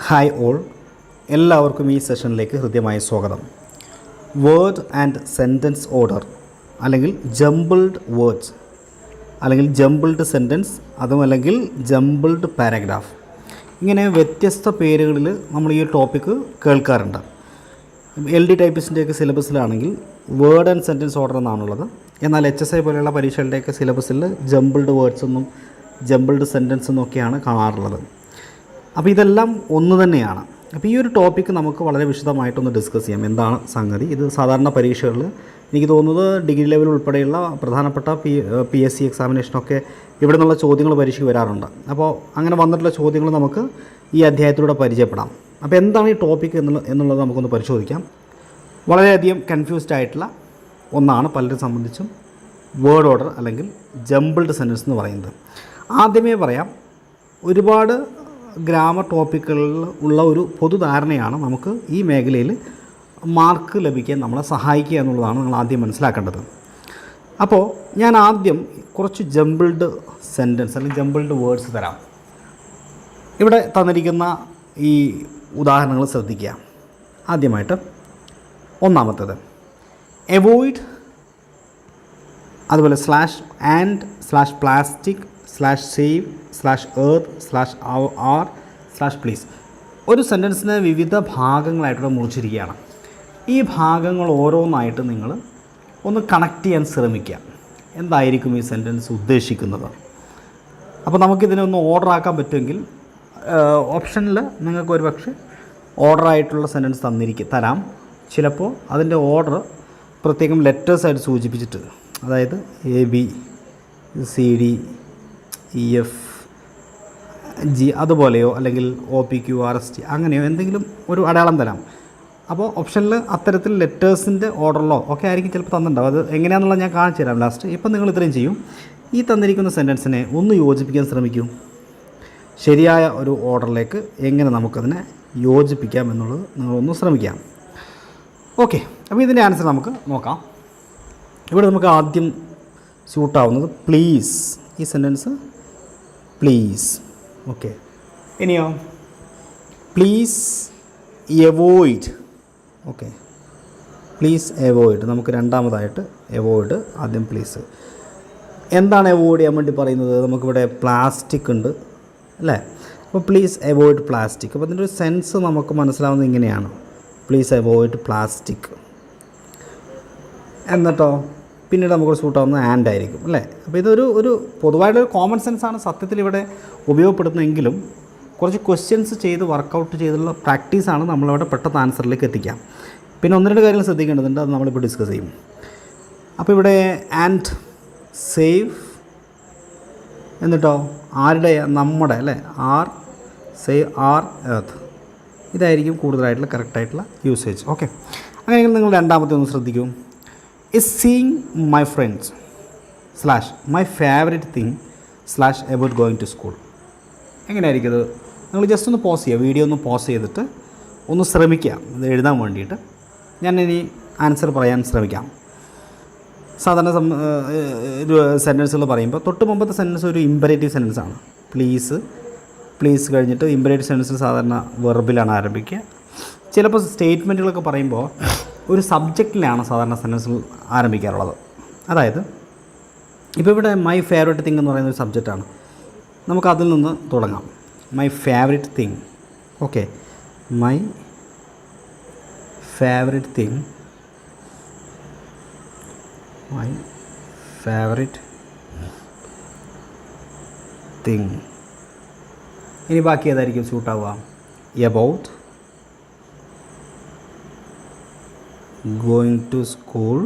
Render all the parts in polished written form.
Hi all, എല്ലാവർക്കും ഈ സെഷനിലേക്ക് ഹൃദ്യമായ സ്വാഗതം. വേർഡ് ആൻഡ് സെൻറ്റൻസ് ഓർഡർ അല്ലെങ്കിൽ ജംബിൾഡ് വേർഡ്സ് അല്ലെങ്കിൽ ജംബിൾഡ് സെൻറ്റൻസ് അതും അല്ലെങ്കിൽ ജംബിൾഡ് പാരഗ്രാഫ്, ഇങ്ങനെ വ്യത്യസ്ത പേരുകളിൽ നമ്മൾ ഈ ടോപ്പിക്ക് കേൾക്കാറുണ്ട്. LD ടൈപ്പിസ്റ്റിൻ്റെയൊക്കെ സിലബസിലാണെങ്കിൽ വേർഡ് ആൻഡ് സെൻറ്റൻസ് ഓർഡർ എന്നാണുള്ളത്. എന്നാൽ HSI പോലെയുള്ള പരീക്ഷകളുടെയൊക്കെ സിലബസിൽ ജംബിൾഡ് വേർഡ്സ് എന്നും ജംബിൾഡ് സെൻറ്റൻസ് എന്നൊക്കെയാണ് കാണാറുള്ളത്. അപ്പോൾ ഇതെല്ലാം ഒന്ന് തന്നെയാണ്. അപ്പോൾ ഈ ഒരു ടോപ്പിക്ക് നമുക്ക് വളരെ വിശദമായിട്ടൊന്ന് ഡിസ്കസ് ചെയ്യാം. എന്താണ് സംഗതി? ഇത് സാധാരണ പരീക്ഷകളിൽ എനിക്ക് തോന്നുന്നത് ഡിഗ്രി ലെവൽ ഉൾപ്പെടെയുള്ള പ്രധാനപ്പെട്ട PSC എക്സാമിനേഷനൊക്കെ ഇവിടെ നിന്നുള്ള ചോദ്യങ്ങൾ പരീക്ഷയ്ക്ക് വരാറുണ്ട്. അപ്പോൾ അങ്ങനെ വന്നിട്ടുള്ള ചോദ്യങ്ങൾ നമുക്ക് ഈ അധ്യായത്തിലൂടെ പരിചയപ്പെടാം. അപ്പോൾ എന്താണ് ഈ ടോപ്പിക്ക് എന്നുള്ളത് നമുക്കൊന്ന് പരിശോധിക്കാം. വളരെയധികം കൺഫ്യൂസ്ഡ് ആയിട്ടുള്ള ഒന്നാണ് പലരും സംബന്ധിച്ചും വേർഡ് ഓർഡർ അല്ലെങ്കിൽ ജംബിൾഡ് സെൻറ്റൻസ് എന്ന് പറയുന്നത്. ആദ്യമേ പറയാം, ഒരുപാട് ഗ്രാമർ ടോപ്പിക്കുകളിൽ ഉള്ള ഒരു പൊതുധാരണയാണ് നമുക്ക് ഈ മേഖലയിൽ മാർക്ക് ലഭിക്കാൻ നമ്മളെ സഹായിക്കുക എന്നുള്ളതാണ് നിങ്ങൾ ആദ്യം മനസ്സിലാക്കേണ്ടത്. അപ്പോൾ ഞാൻ ആദ്യം കുറച്ച് ജംബിൾഡ് സെൻറ്റൻസ് അല്ലെങ്കിൽ ജംബിൾഡ് വേർഡ്സ് തരാം. ഇവിടെ തന്നിരിക്കുന്ന ഈ ഉദാഹരണങ്ങൾ ശ്രദ്ധിക്കുക. ആദ്യമായിട്ട് ഒന്നാമത്തേത് അവോയ്ഡ്, അതുപോലെ /and/plastic /save/earth/r/please. ഒരു സെൻറ്റൻസിനെ വിവിധ ഭാഗങ്ങളായിട്ടുള്ള മുറിച്ചിരിക്കുകയാണ്. ഈ ഭാഗങ്ങൾ ഓരോന്നായിട്ട് നിങ്ങൾ ഒന്ന് കണക്ട് ചെയ്യാൻ ശ്രമിക്കുക. എന്തായിരിക്കും ഈ സെൻറ്റൻസ് ഉദ്ദേശിക്കുന്നത്? അപ്പോൾ നമുക്കിതിനെ ഒന്ന് ഓർഡർ ആക്കാൻ പറ്റുമെങ്കിൽ ഓപ്ഷനിൽ നിങ്ങൾക്ക് ഒരു പക്ഷേ ഓർഡറായിട്ടുള്ള സെൻറ്റൻസ് തരാം. ചിലപ്പോൾ അതിൻ്റെ ഓർഡർ പ്രത്യേകം ലെറ്റേഴ്സായിട്ട് സൂചിപ്പിച്ചിട്ട്, അതായത് ABCDEFG അതുപോലെയോ അല്ലെങ്കിൽ OPQRST അങ്ങനെയോ എന്തെങ്കിലും ഒരു അടയാളം തരാം. അപ്പോൾ ഓപ്ഷനിൽ അത്തരത്തിൽ ലെറ്റേഴ്സിൻ്റെ ഓർഡറിലോ ഒക്കെ ആയിരിക്കും ചിലപ്പോൾ തന്നിട്ടുണ്ടാവും. അത് എങ്ങനെയാണെന്നുള്ളത് ഞാൻ കാണിച്ചു തരാം ലാസ്റ്റ്. ഇപ്പം നിങ്ങൾ ഇത്രയും ചെയ്യും. ഈ തന്നിരിക്കുന്ന സെൻറ്റൻസിനെ ഒന്ന് യോജിപ്പിക്കാൻ ശ്രമിക്കൂ. ശരിയായ ഒരു ഓർഡറിലേക്ക് എങ്ങനെ നമുക്കതിനെ യോജിപ്പിക്കാം എന്നുള്ളത് നിങ്ങളൊന്ന് ശ്രമിക്കാം. ഓക്കെ, അപ്പോൾ ഇതിൻ്റെ ആൻസർ നമുക്ക് നോക്കാം. ഇവിടെ നമുക്ക് ആദ്യം സ്യൂട്ടാവുന്നത് പ്ലീസ്. ഈ സെൻറ്റൻസ് പ്ലീസ്. ഓക്കെ, ഇനിയോ please avoid. Okay, please avoid. നമുക്ക് രണ്ടാമതായിട്ട് അവോയ്ഡ്, ആദ്യം പ്ലീസ്. എന്താണ് അവോയ്ഡ് ചെയ്യാൻ വേണ്ടി പറയുന്നത്? നമുക്കിവിടെ പ്ലാസ്റ്റിക് ഉണ്ട് അല്ലേ? അപ്പോൾ പ്ലീസ് അവോയ്ഡ് പ്ലാസ്റ്റിക്. അപ്പോൾ അതിൻ്റെ ഒരു സെൻസ് നമുക്ക് മനസ്സിലാവുന്നത് ഇങ്ങനെയാണ്, പ്ലീസ് അവോയ്ഡ് പ്ലാസ്റ്റിക്. എന്നിട്ടോ പിന്നീട് നമുക്ക് സൂട്ടാവുന്നത് ആൻഡ് ആയിരിക്കും അല്ലേ? അപ്പോൾ ഇതൊരു പൊതുവായിട്ടൊരു കോമൺ സെൻസാണ് സത്യത്തിൽ ഇവിടെ ഉപയോഗപ്പെടുത്തുന്നതെങ്കിലും കുറച്ച് ക്വസ്റ്റ്യൻസ് ചെയ്ത് വർക്കൗട്ട് ചെയ്തുള്ള പ്രാക്ടീസാണ് നമ്മളിവിടെ പെട്ടെന്ന് ആൻസറിലേക്ക് എത്തിക്കാം. പിന്നെ ഒന്ന് രണ്ട് കാര്യങ്ങൾ ശ്രദ്ധിക്കേണ്ടതുണ്ട്, അത് നമ്മളിപ്പോൾ ഡിസ്കസ് ചെയ്യും. അപ്പോൾ ഇവിടെ ആൻഡ് സേവ്, എന്നിട്ടോ ആരുടെ? നമ്മുടെ അല്ലേ? Save earth. ഇതായിരിക്കും കൂടുതലായിട്ടുള്ള കറക്റ്റായിട്ടുള്ള യൂസേജ്. ഓക്കെ, അങ്ങനെയെങ്കിൽ നിങ്ങൾ രണ്ടാമത്തെ ഒന്ന് ശ്രദ്ധിക്കൂ. is seeing my friends / my favorite thing / about going to school. എങ്ങനെയായിരിക്കും ഇത്? നിങ്ങൾ ജസ്റ്റ് ഒന്ന് പോസ് ചെയ്യുക, വീഡിയോ ഒന്ന് പോസ് ചെയ്തിട്ട് ഒന്ന് ശ്രമിക്കുക ഇത് എഴുതാൻ വേണ്ടിയിട്ട്. ഞാൻ ഇനി ആൻസർ പറയാൻ ശ്രമിക്കാം. സാധാരണ സെൻറ്റൻസുകൾ പറയുമ്പോൾ തൊട്ട് മുമ്പത്തെ സെൻറ്റൻസ് ഒരു ഇമ്പരേറ്റീവ് സെൻറ്റൻസ് ആണ്. പ്ലീസ് കഴിഞ്ഞിട്ട് ഇമ്പരേറ്റീവ് സെൻറ്റൻസിൽ സാധാരണ വെർബിലാണ് ആരംഭിക്കുക. ചിലപ്പോൾ സ്റ്റേറ്റ്മെൻറ്റുകളൊക്കെ പറയുമ്പോൾ ഒരു സബ്ജക്റ്റിലാണ് സാധാരണ സെൻറ്റൻസുകൾ ആരംഭിക്കാറുള്ളത്. അതായത് ഇപ്പോൾ ഇവിടെ മൈ ഫേവറേറ്റ് തിങ് എന്ന് പറയുന്ന ഒരു സബ്ജക്റ്റാണ്. നമുക്കതിൽ നിന്ന് തുടങ്ങാം. My favourite thing. Okay, my favourite thing, my favourite thing. ഇനി ബാക്കി ഏതായിരിക്കും സ്യൂട്ടാവുക? About going to school,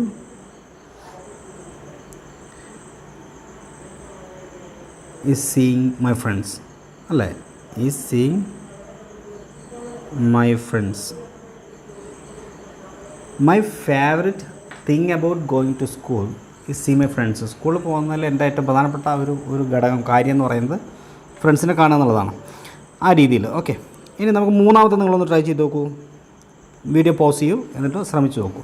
is seeing my friends അല്ലേ? is seeing my friends. my favorite thing about going to school is see my friends. സ്കൂളിൽ പോകുന്നതിൽ എൻ്റെ ഏറ്റവും പ്രധാനപ്പെട്ട ഒരു കാര്യം എന്ന് പറയുന്നത് ഫ്രണ്ട്സിനെ കാണുക എന്നുള്ളതാണ്. ആ രീതിയിൽ. ഓക്കെ, ഇനി നമുക്ക് മൂന്നാമത്തെ നിങ്ങളൊന്ന് ട്രൈ ചെയ്ത് നോക്കൂ. വീഡിയോ പോസ് ചെയ്യൂ, എന്നിട്ട് ശ്രമിച്ചു നോക്കൂ.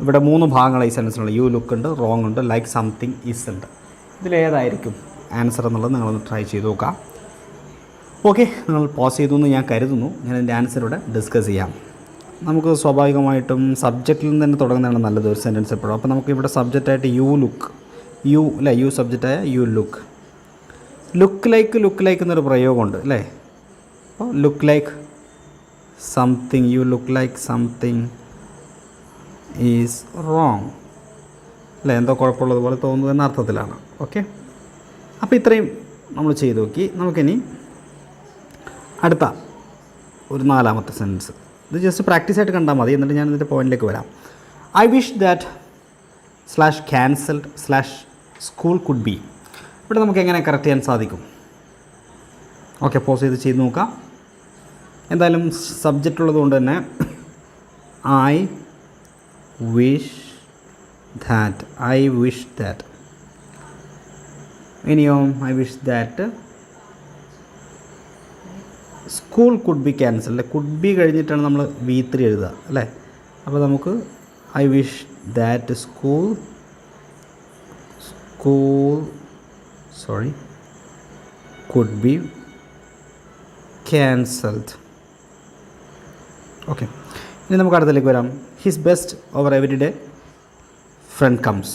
ഇവിടെ 3 ഭാഗങ്ങളായി ഈ സെൻറ്റൻസിനുള്ള. യു ലുക്ക് ഉണ്ട്, റോങ് ഉണ്ട്, ലൈക്ക് സംതിങ് ഈസ് ഉണ്ട്. ഇതിലേതായിരിക്കും ആൻസർ എന്നുള്ളത് നിങ്ങളൊന്ന് ട്രൈ ചെയ്ത് നോക്കാം. ഓക്കെ, നിങ്ങൾ പോസ് ചെയ്തു എന്ന് ഞാൻ കരുതുന്നു. ഞാൻ എൻ്റെ ആൻസർ ഇവിടെ ഡിസ്കസ് ചെയ്യാം. നമുക്ക് സ്വാഭാവികമായിട്ടും സബ്ജക്റ്റിൽ നിന്ന് തന്നെ തുടങ്ങുന്നതാണ് നല്ലത് ഒരു സെൻറ്റൻസ് എപ്പോഴും. അപ്പോൾ നമുക്ക് ഇവിടെ സബ്ജക്റ്റായിട്ട് യു ലുക്ക്, യു അല്ലേ, യു സബ്ജക്റ്റായ യു ലുക്ക്. ലുക്ക് ലൈക്ക് എന്നൊരു പ്രയോഗമുണ്ട് അല്ലേ. അപ്പോൾ look like something, you look like something is wrong അല്ലേ, എന്തോ കുഴപ്പമുള്ളതുപോലെ തോന്നുന്നു എന്ന അർത്ഥത്തിലാണ്. ഓക്കെ, അപ്പോൾ ഇത്രയും നമ്മൾ ചെയ്ത് നോക്കി. നമുക്കിനി അടുത്ത ഒരു 4ാമത്തെ സെൻറ്റൻസ്, ഇത് ജസ്റ്റ് പ്രാക്ടീസായിട്ട് കണ്ടാൽ മതി. എന്നിട്ട് ഞാൻ ഇതിൻ്റെ പോയിൻറ്റിലേക്ക് വരാം. I wish that /cancelled/ school could B. ഇവിടെ നമുക്ക് എങ്ങനെ കറക്റ്റ് ചെയ്യാൻ സാധിക്കും? ഓക്കെ, പോസ് ചെയ്ത് നോക്കാം. എന്തായാലും സബ്ജക്റ്റ് ഉള്ളതുകൊണ്ട് തന്നെ ഐ വിഷ് ദാറ്റ്. ഇനിയോ I wish that school could be cancelled. Could be കഴിഞ്ഞിട്ടാണ് നമ്മൾ V3 എഴുതുക അല്ലേ. അപ്പോൾ നമുക്ക് I wish that school could be cancelled. Okay, ഇനി നമുക്ക് അടുത്തേക്ക് വരാം. His best over every day friend comes.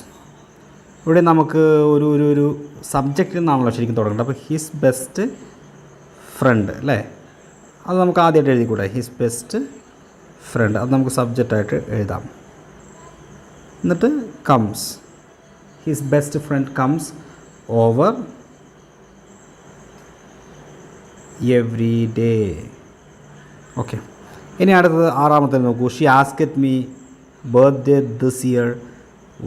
ഇവിടെ നമുക്ക് ഒരു സബ്ജക്റ്റിൽ നിന്നാണല്ലോ ശരിക്കും തുടങ്ങേണ്ടത്. അപ്പോൾ ഹിസ് ബെസ്റ്റ് ഫ്രണ്ട് അല്ലേ, അത് നമുക്ക് ആദ്യമായിട്ട് എഴുതിക്കൂടെ. ഹിസ് ബെസ്റ്റ് ഫ്രണ്ട്, അത് നമുക്ക് സബ്ജക്റ്റായിട്ട് എഴുതാം. എന്നിട്ട് comes, his best friend comes over every day. Okay, ഇനി അടുത്തത് 6ാമത്തെ നോക്കൂ. She asked me birthday this year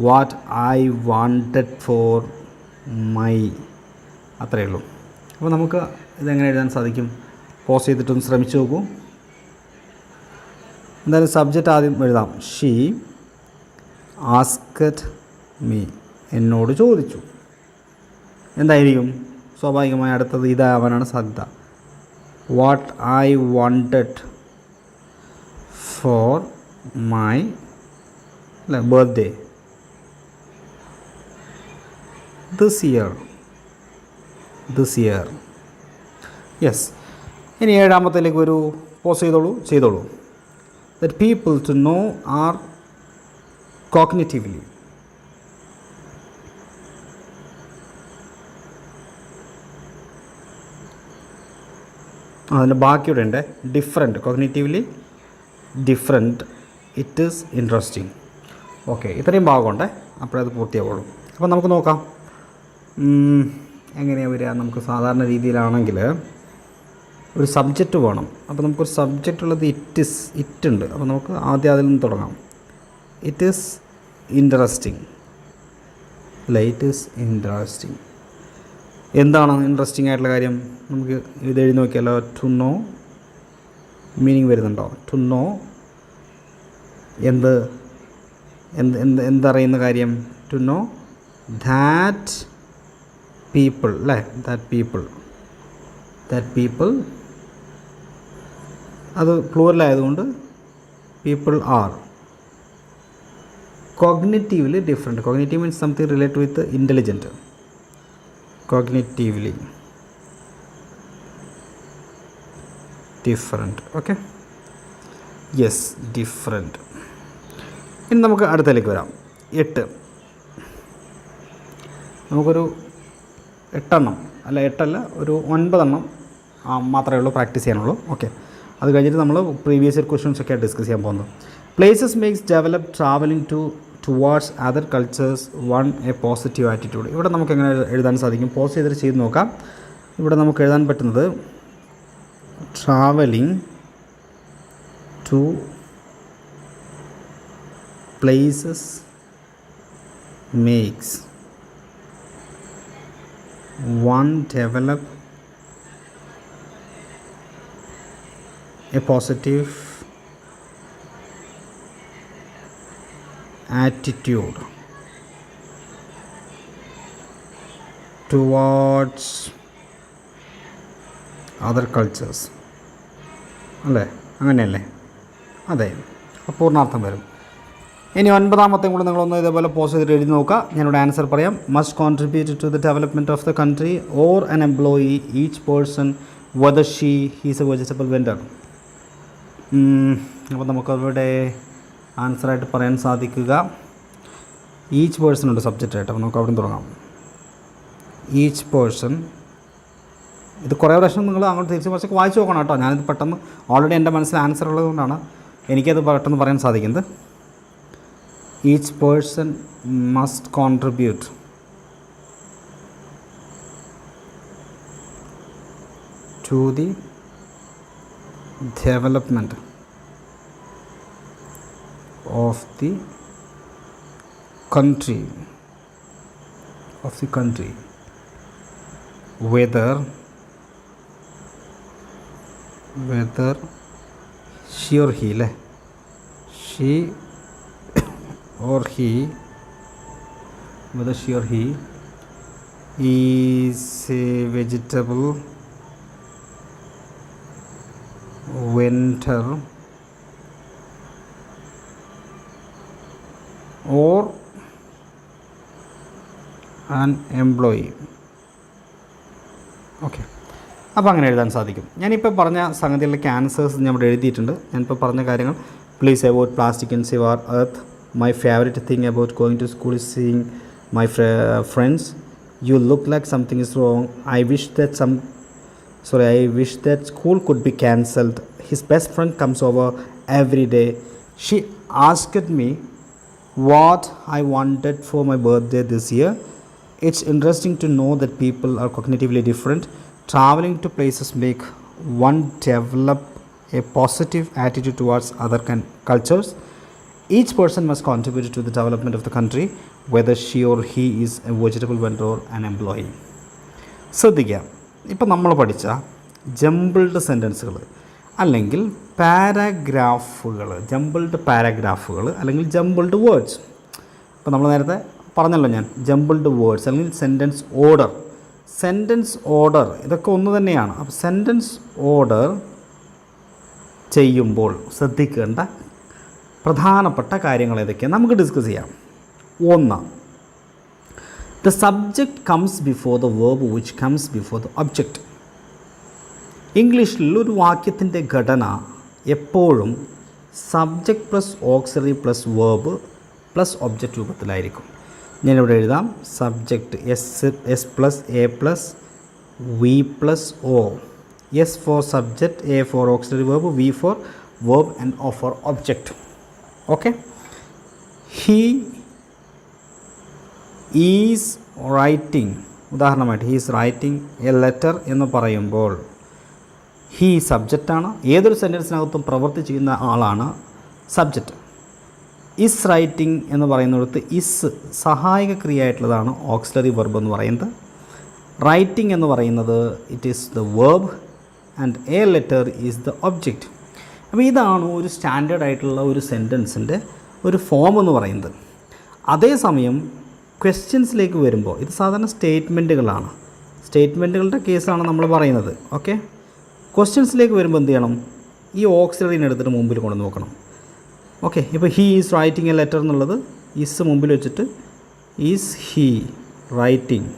what I wanted for my. അത്രയേ ഉള്ളൂ. അപ്പോൾ നമുക്ക് ഇതെങ്ങനെ എഴുതാൻ സാധിക്കും? പോസ് ചെയ്തിട്ടൊന്ന് ശ്രമിച്ചു നോക്കൂ. എന്തായാലും സബ്ജക്റ്റ് ആദ്യം എഴുതാം. ഷീ ആസ്കഡ് മീ, എന്നോട് ചോദിച്ചു. എന്തായിരിക്കും സ്വാഭാവികമായി അടുത്തത് ഇതാവാനാണ് സാധ്യത. What I wanted for my അല്ലേ ബർത്ത്ഡേ ദിസ് ഇയർ. യെസ്. ഇനി 7ാമത്തേലേക്ക് ഒരു പോസ് ചെയ്തോളൂ. That people to know are cognitively. അതിൻ്റെ ബാക്കിയുടെ ഉണ്ട്. Different, cognitively different, it is interesting. Okay, ഇത്രയും ഭാഗമുണ്ട്. അപ്പോഴത് പൂർത്തിയാവുള്ളൂ. അപ്പോൾ നമുക്ക് നോക്കാം എങ്ങനെയാണ് വരിക. നമുക്ക് സാധാരണ രീതിയിലാണെങ്കിൽ ഒരു സബ്ജക്റ്റ് വേണം. അപ്പോൾ നമുക്കൊരു സബ്ജക്റ്റ് ഉള്ളത് ഇറ്റ് ഉണ്ട്. അപ്പോൾ നമുക്ക് ആദ്യം അതിൽ നിന്ന് തുടങ്ങാം. ഇറ്റ് ഈസ് ഇൻട്രസ്റ്റിംഗ് അല്ലേ, ഇറ്റ് ഈസ് ഇൻട്രസ്റ്റിംഗ്. എന്താണ് ഇൻട്രസ്റ്റിംഗ് ആയിട്ടുള്ള കാര്യം? നമുക്ക് ഇത് എഴുതി നോക്കിയാലോ. ടു നോ മീനിങ് വരുന്നുണ്ടോ? ടു നോ എന്തറിയുന്ന കാര്യം? ടു നോ ദാറ്റ് പീപ്പിൾ അല്ലേ, ദാറ്റ് പീപ്പിൾ അത് പ്ലൂറലായതുകൊണ്ട് people are cognitively different. Cognitive means something related with intelligent. Cognitively different. Okay, yes, different. ഇനി നമുക്ക് അടുത്തതിലേക്ക് വരാം. 8. നമുക്കൊരു 8 അല്ല 8 ഒരു 9 മാത്രമേ ഉള്ളൂ പ്രാക്ടീസ് ചെയ്യാനുള്ളൂ. ഓക്കെ, അത് കഴിഞ്ഞിട്ട് നമ്മൾ പ്രീവിയസ് ഇയർ ക്വസ്റ്റ്യൻസ് ഒക്കെ ഡിസ്കസ് ചെയ്യാൻ പോകുന്നു. Places makes develop travelling towards other cultures one A positive attitude. ഇവിടെ നമുക്ക് എങ്ങനെ എഴുതാൻ സാധിക്കും? പോസ് ചെയ്ത് നോക്കാം. ഇവിടെ നമുക്ക് എഴുതാൻ പറ്റുന്നത് travelling to places makes one develop a positive attitude towards other cultures അല്ലേ, അങ്ങനെയല്ലേ? അതെ, പൂർണ്ണാർത്ഥം വരും. ഇനി 9ാമത്തെ കൂടെ നിങ്ങളൊന്ന് ഇതേപോലെ പോസ് ചെയ്തിട്ട് എഴുതി നോക്കുക. ഞാനിവിടെ ആൻസർ പറയാം. Must contribute to the development of the country or an employee each person whether he is a vegetable vendor. അപ്പോൾ നമുക്കവിടെ ആൻസറായിട്ട് പറയാൻ സാധിക്കുക ഈച്ച് പേഴ്സൺ ഉണ്ട് സബ്ജക്റ്റായിട്ട്. അപ്പോൾ നമുക്ക് അവിടെ നിന്ന് തുടങ്ങാം. ഈച്ച് പേഴ്സൺ, ഇത് കുറേ പ്രാവശ്യം നിങ്ങൾ അങ്ങോട്ട് തിരിച്ച് കുറച്ചൊക്കെ വായിച്ച് നോക്കണം കേട്ടോ. ഞാനിത് പെട്ടെന്ന് ഓൾറെഡി എൻ്റെ മനസ്സിൽ ആൻസർ ഉള്ളതുകൊണ്ടാണ് എനിക്കത് പെട്ടെന്ന് പറയാൻ സാധിക്കുന്നത്. Each person must contribute to the development of the country whether she or he whether she or he is a vegetable vendor or an employee. Okay, അപ്പോൾ അങ്ങനെ എഴുതാൻ സാധിക്കും. ഞാനിപ്പോൾ പറഞ്ഞ സംഗതികളിലേക്ക് ആൻസേഴ്സ് ഞാൻ ഇവിടെ എഴുതിയിട്ടുണ്ട്. ഞാനിപ്പോൾ പറഞ്ഞ കാര്യങ്ങൾ, please avoid plastic and save our earth. My favorite thing about going to school is seeing my friends. You look like something is wrong. I wish that school could be cancelled. His best friend comes over every day. She asked me what I wanted for my birthday this year. It's interesting to know that people are cognitively different. Traveling to places make one develop a positive attitude towards other cultures. Each person must contribute to the development of the country, whether she or he is a vegetable vendor or an employee. ശ്രദ്ധിക്കുക, ഇപ്പം നമ്മൾ പഠിച്ച jumbled സെൻറ്റൻസുകൾ അല്ലെങ്കിൽ jumbled പാരാഗ്രാഫുകൾ അല്ലെങ്കിൽ jumbled words, ഇപ്പോൾ നമ്മൾ നേരത്തെ പറഞ്ഞല്ലോ ഞാൻ, ജംബിൾഡ് വേർഡ്സ് അല്ലെങ്കിൽ സെൻറ്റൻസ് ഓർഡർ ഇതൊക്കെ ഒന്ന് തന്നെയാണ്. അപ്പോൾ സെൻറ്റൻസ് ഓർഡർ ചെയ്യുമ്പോൾ ശ്രദ്ധിക്കേണ്ട പ്രധാനപ്പെട്ട കാര്യങ്ങൾ ഏതൊക്കെയാണ് നമുക്ക് ഡിസ്കസ് ചെയ്യാം. 1, the subject comes before the verb which comes before the object. ഇംഗ്ലീഷിൽ ഒരു വാക്യത്തിൻ്റെ ഘടന എപ്പോഴും subject plus auxiliary plus verb plus object രൂപത്തിലായിരിക്കും. ഞാനിവിടെ എഴുതാം, subject S plus A plus V plus O. S for subject, A for auxiliary verb, V for verb and O for object. Okay, he is writing, ഉദാഹരണമായിട്ട് he is writing a letter എന്ന് പറയുമ്പോൾ he സബ്ജക്റ്റാണ്. ഏതൊരു സെൻറ്റൻസിനകത്തും പ്രവൃത്തി ചെയ്യുന്ന ആളാണ് subject. Is writing എന്ന് പറയുന്നിടത്ത് ഇസ് സഹായക ക്രിയയായിട്ടുള്ളതാണ് ഓക്സിലറി വെർബ് എന്ന് പറയുന്നത്. റൈറ്റിംഗ് എന്ന് പറയുന്നത് it is the verb and A letter is the object. അപ്പോൾ ഇതാണ് ഒരു സ്റ്റാൻഡേർഡ് ആയിട്ടുള്ള ഒരു സെൻറ്റൻസിൻ്റെ ഒരു ഫോം എന്ന് പറയുന്നത്. അതേസമയം ക്വസ്റ്റ്യൻസിലേക്ക് വരുമ്പോൾ ഇത് സാധാരണ സ്റ്റേറ്റ്മെൻറ്റുകളാണ്, സ്റ്റേറ്റ്മെൻറ്റുകളുടെ കേസാണ് നമ്മൾ പറയുന്നത്. ഓക്കെ, ക്വസ്റ്റ്യൻസിലേക്ക് വരുമ്പോൾ എന്ത് ചെയ്യണം, ഈ ഓക്സിലറിനെ എടുത്തിട്ട് മുമ്പിൽ കൊണ്ട് നോക്കണം. ഓക്കെ, ഇപ്പോൾ he is writing a letter എന്നുള്ളത് ഈസ് മുമ്പിൽ വെച്ചിട്ട് is he writing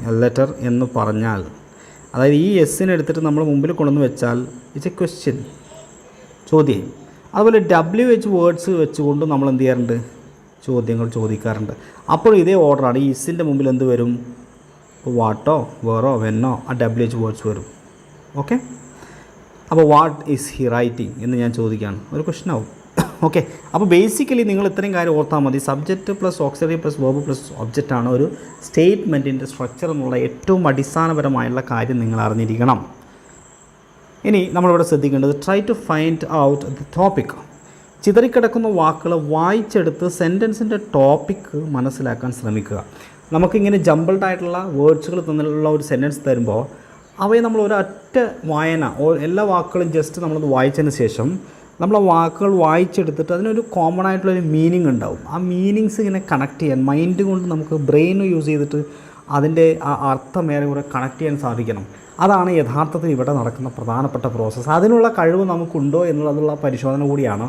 a letter എന്ന് പറഞ്ഞാൽ, അതായത് ഈ എസ്സിനെ എടുത്തിട്ട് നമ്മൾ മുമ്പിൽ കൊണ്ടുവന്ന് വെച്ചാൽ ഇറ്റ്സ് എ ക്വസ്റ്റ്യൻ, ചോദ്യം. അതുപോലെ WH വേർഡ്സ് വെച്ചുകൊണ്ട് നമ്മൾ എന്ത് ചെയ്യാറുണ്ട്, ചോദ്യങ്ങൾ ചോദിക്കാറുണ്ട്. അപ്പോൾ ഇതേ ഓർഡറാണ്. ഈ ഇസിൻ്റെ മുമ്പിൽ എന്ത് വരും, വാട്ടോ വേറോ വെന്നോ ആ WH വേർഡ്സ് വരും. ഓക്കെ, അപ്പോൾ വാട്ട് ഈസ് ഹി റൈറ്റിംഗ് എന്ന് ഞാൻ ചോദിക്കുകയാണ്, ഒരു ക്വസ്റ്റ്യൻ ആവും. ഓക്കെ, അപ്പോൾ ബേസിക്കലി നിങ്ങൾ ഇത്രയും കാര്യം ഓർത്താൽ മതി. Subject plus auxiliary plus verb plus ഒബ്ജക്റ്റാണ് ഒരു സ്റ്റേറ്റ്മെൻറ്റിൻ്റെ സ്ട്രക്ചർ എന്നുള്ള ഏറ്റവും അടിസ്ഥാനപരമായുള്ള കാര്യം നിങ്ങൾ അറിഞ്ഞിരിക്കണം. ഇനി നമ്മളിവിടെ ശ്രദ്ധിക്കേണ്ടത് try to find out the topic. ചിതറിക്കിടക്കുന്ന വാക്കുകൾ വായിച്ചെടുത്ത് സെൻറ്റൻസിൻ്റെ ടോപ്പിക്ക് മനസ്സിലാക്കാൻ ശ്രമിക്കുക. നമുക്കിങ്ങനെ ജംബിൾഡായിട്ടുള്ള വേർഡ്സുകൾ തന്നിലുള്ള ഒരു സെൻറ്റൻസ് തരുമ്പോൾ അവയെ നമ്മൾ ഒരൊറ്റ വായന, എല്ലാ വാക്കുകളും ജസ്റ്റ് നമ്മളത് വായിച്ചതിന് ശേഷം നമ്മൾ ആ വാക്കുകൾ വായിച്ചെടുത്തിട്ട് അതിനൊരു കോമൺ ആയിട്ടുള്ളൊരു മീനിങ് ഉണ്ടാവും. ആ മീനിങ്സ് ഇങ്ങനെ കണക്ട് ചെയ്യാൻ മൈൻഡ് കൊണ്ട് നമുക്ക് ബ്രെയിൻ യൂസ് ചെയ്തിട്ട് അതിൻ്റെ ആ അർത്ഥം ഏറെ കൂടെ കണക്ട് ചെയ്യാൻ സാധിക്കണം. അതാണ് യഥാർത്ഥത്തിൽ ഇവിടെ നടക്കുന്ന പ്രധാനപ്പെട്ട പ്രോസസ്സ്. അതിനുള്ള കഴിവ് നമുക്കുണ്ടോ എന്നുള്ളതുള്ള പരിശോധന കൂടിയാണ്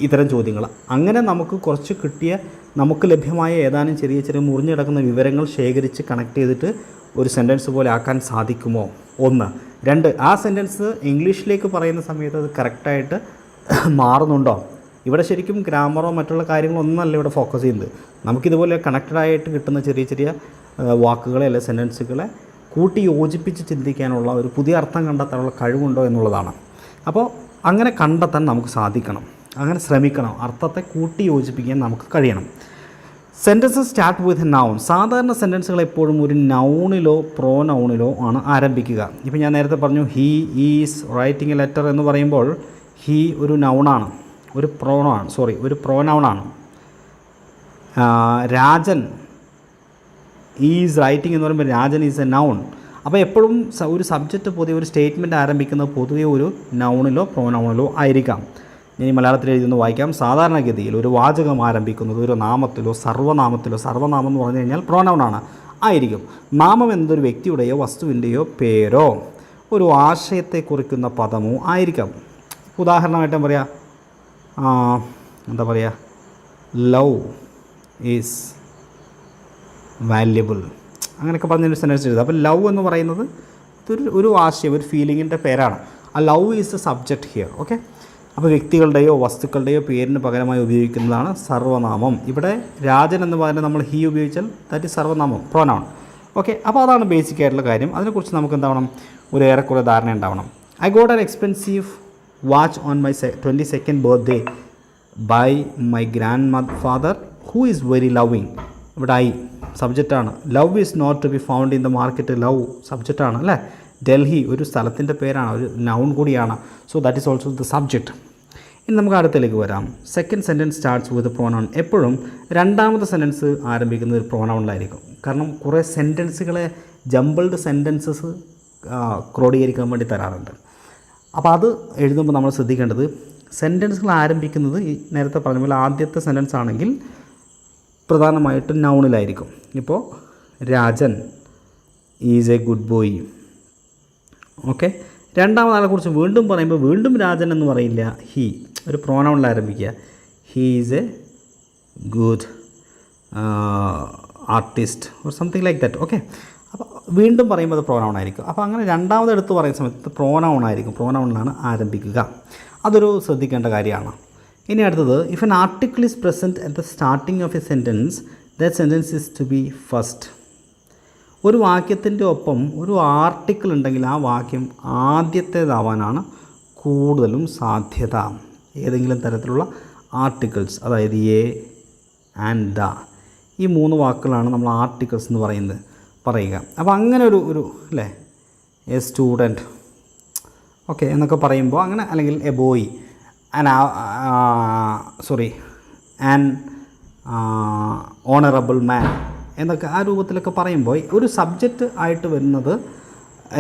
ഇത്തരം ചോദ്യങ്ങൾ. അങ്ങനെ നമുക്ക് കുറച്ച് കിട്ടിയ നമുക്ക് ലഭ്യമായ ഏതാനും ചെറിയ ചെറിയ മുറിഞ്ഞു കിടക്കുന്ന വിവരങ്ങൾ ശേഖരിച്ച് കണക്ട് ചെയ്തിട്ട് ഒരു സെൻറ്റൻസ് പോലെ ആക്കാൻ സാധിക്കുമോ? 1. 2, ആ സെൻറ്റൻസ് ഇംഗ്ലീഷിലേക്ക് പറയുന്ന സമയത്ത് അത് കറക്റ്റായിട്ട് മാറുന്നുണ്ടോ? ഇവിടെ ശരിക്കും ഗ്രാമറോ മറ്റുള്ള കാര്യങ്ങളൊന്നുമല്ല ഇവിടെ ഫോക്കസ് ചെയ്യുന്നത്. നമുക്കിതുപോലെ കണക്റ്റഡായിട്ട് കിട്ടുന്ന ചെറിയ ചെറിയ വാക്കുകളെ അല്ലെങ്കിൽ സെൻറ്റൻസുകളെ കൂട്ടി യോജിപ്പിച്ച് ചിന്തിക്കാനുള്ള ഒരു പുതിയ അർത്ഥം കണ്ടെത്താനുള്ള കഴിവുണ്ടോ എന്നുള്ളതാണ്. അപ്പോൾ അങ്ങനെ കണ്ടെത്താൻ നമുക്ക് സാധിക്കണം, അങ്ങനെ ശ്രമിക്കണം. അർത്ഥത്തെ കൂട്ടി യോജിപ്പിക്കാൻ നമുക്ക് കഴിയണം. Sentences start with noun. സാധാരണ സെൻറ്റൻസുകൾ എപ്പോഴും ഒരു നൗണിലോ പ്രോനൗണിലോ ആണ് ആരംഭിക്കുക. ഇപ്പോൾ ഞാൻ നേരത്തെ പറഞ്ഞു he is writing a letter എന്ന് പറയുമ്പോൾ ഹീ ഒരു നൗണാണ്, ഒരു പ്രോനൗണാണ്. രാജൻ ഈസ് റൈറ്റിംഗ് എന്ന് പറയുമ്പോൾ രാജൻ ഈസ് എ നൗൺ. അപ്പോൾ എപ്പോഴും ഒരു സബ്ജക്റ്റ് പൊതുവെ ഒരു സ്റ്റേറ്റ്മെൻറ്റ് ആരംഭിക്കുന്നത് പൊതുവെ ഒരു നൗണിലോ പ്രോനൗണിലോ ആയിരിക്കാം. ഇനി മലയാളത്തിൽ എഴുതുന്ന വായിക്കാം. സാധാരണഗതിയിൽ ഒരു വാചകം ആരംഭിക്കുന്നത് ഒരു നാമത്തിലോ സർവ്വനാമത്തിലോ, സർവ്വനാമം എന്ന് പറഞ്ഞു കഴിഞ്ഞാൽ പ്രോനൗണാണ് ആയിരിക്കും. നാമം എന്നതൊരു വ്യക്തിയുടെയോ വസ്തുവിൻ്റെയോ പേരോ ഒരു ആശയത്തെ കുറിക്കുന്ന പദമോ ആയിരിക്കാം. ഉദാഹരണമായിട്ട് എന്താ പറയുക, ലവ് ഈസ് വാല്യബിൾ, അങ്ങനെയൊക്കെ പറഞ്ഞൊരു സെൻറ്റൻസ് എഴുതുക. അപ്പോൾ ലവ് എന്ന് പറയുന്നത് ഒരു ആശയം, ഒരു ഫീലിങ്ങിൻ്റെ പേരാണ്. ആ love is A subject here. Okay, അപ്പോൾ വ്യക്തികളുടെയോ വസ്തുക്കളുടെയോ പേരിന് പകരമായി ഉപയോഗിക്കുന്നതാണ് സർവ്വനാമം. ഇവിടെ രാജൻ എന്ന് പറയുന്നത് നമ്മൾ ഹീ ഉപയോഗിച്ചാൽ ദാറ്റ് ഈസ് സർവ്വനാമം, പ്രോനൗൺ. ഓക്കെ, അപ്പോൾ അതാണ് ബേസിക് ആയിട്ടുള്ള കാര്യം. അതിനെക്കുറിച്ച് നമുക്ക് എന്താവണം, ഒരു ഏറെക്കുറെ ധാരണ ഉണ്ടാവണം. I got an expensive watch on my 22nd birthday by my grandfather who is very loving. ഇവിടെ ഐ സബ്ജക്റ്റാണ്. Love is not to be found in the market. Love സബ്ജക്റ്റാണ് അല്ലേ. ഡൽഹി ഒരു സ്ഥലത്തിൻ്റെ പേരാണ്, ഒരു നൗൺ കൂടിയാണ്. So that is also the subject. ഇനി നമുക്ക് അടുത്തേക്ക് വരാം. Second sentence starts with pronoun. എപ്പോഴും രണ്ടാമത്തെ സെൻറ്റൻസ് ആരംഭിക്കുന്നത് ഒരു പ്രോനൗണിലായിരിക്കും. കാരണം കുറേ സെൻറ്റൻസുകളെ ജംബിൾഡ് സെൻറ്റൻസസ് ക്രോഡീകരിക്കാൻ വേണ്ടി തരാറുണ്ട്. അപ്പോൾ അത് എഴുതുമ്പോൾ നമ്മൾ ശ്രദ്ധിക്കേണ്ടത് സെൻറ്റൻസുകൾ ആരംഭിക്കുന്നത് ഈ നേരത്തെ പറഞ്ഞ പോലെ ആദ്യത്തെ സെൻറ്റൻസ് ആണെങ്കിൽ പ്രധാനമായിട്ടും നൗണിലായിരിക്കും. ഇപ്പോൾ Rajan is a good boy. Okay, രണ്ടാമതാളെക്കുറിച്ച് വീണ്ടും പറയുമ്പോൾ വീണ്ടും രാജൻ എന്ന് പറയില്ല, ഹീ ഒരു പ്രോനൗണിൽ ആരംഭിക്കുക. He is a good artist or something like that. Okay, അപ്പോൾ വീണ്ടും പറയുമ്പോൾ അത് പ്രോനൗൺ ആയിരിക്കും. അപ്പോൾ അങ്ങനെ രണ്ടാമത് എടുത്ത് പറയുന്ന സമയത്ത് പ്രോനൗൺ ആയിരിക്കും, പ്രോനൗണിലാണ് ആരംഭിക്കുക. അതൊരു ശ്രദ്ധിക്കേണ്ട കാര്യമാണ്. ഇനി അടുത്തത്, if an article is present at the starting of a sentence that sentence is to be first. ഒരു വാക്യത്തിൻ്റെ ഒപ്പം ഒരു ആർട്ടിക്കിൾ ഉണ്ടെങ്കിൽ ആ വാക്യം ആദ്യത്തേതാവാനാണ് കൂടുതലും സാധ്യത. ഏതെങ്കിലും തരത്തിലുള്ള ആർട്ടിക്കിൾസ്, അതായത് എ ആൻഡ് ദ, ഈ 3 വാക്കുകളാണ് നമ്മൾ ആർട്ടിക്കിൾസ് എന്ന് പറയുക. അപ്പോൾ അങ്ങനെ ഒരു അല്ലേ, എ സ്റ്റുഡൻറ്റ് ഓക്കെ എന്നൊക്കെ പറയുമ്പോൾ അങ്ങനെ, അല്ലെങ്കിൽ എ ബോയ്, ആൻ ഓണറബിൾ മാൻ എന്നൊക്കെ ആ രൂപത്തിലൊക്കെ പറയുമ്പോൾ ഒരു സബ്ജക്റ്റ് ആയിട്ട് വരുന്നത്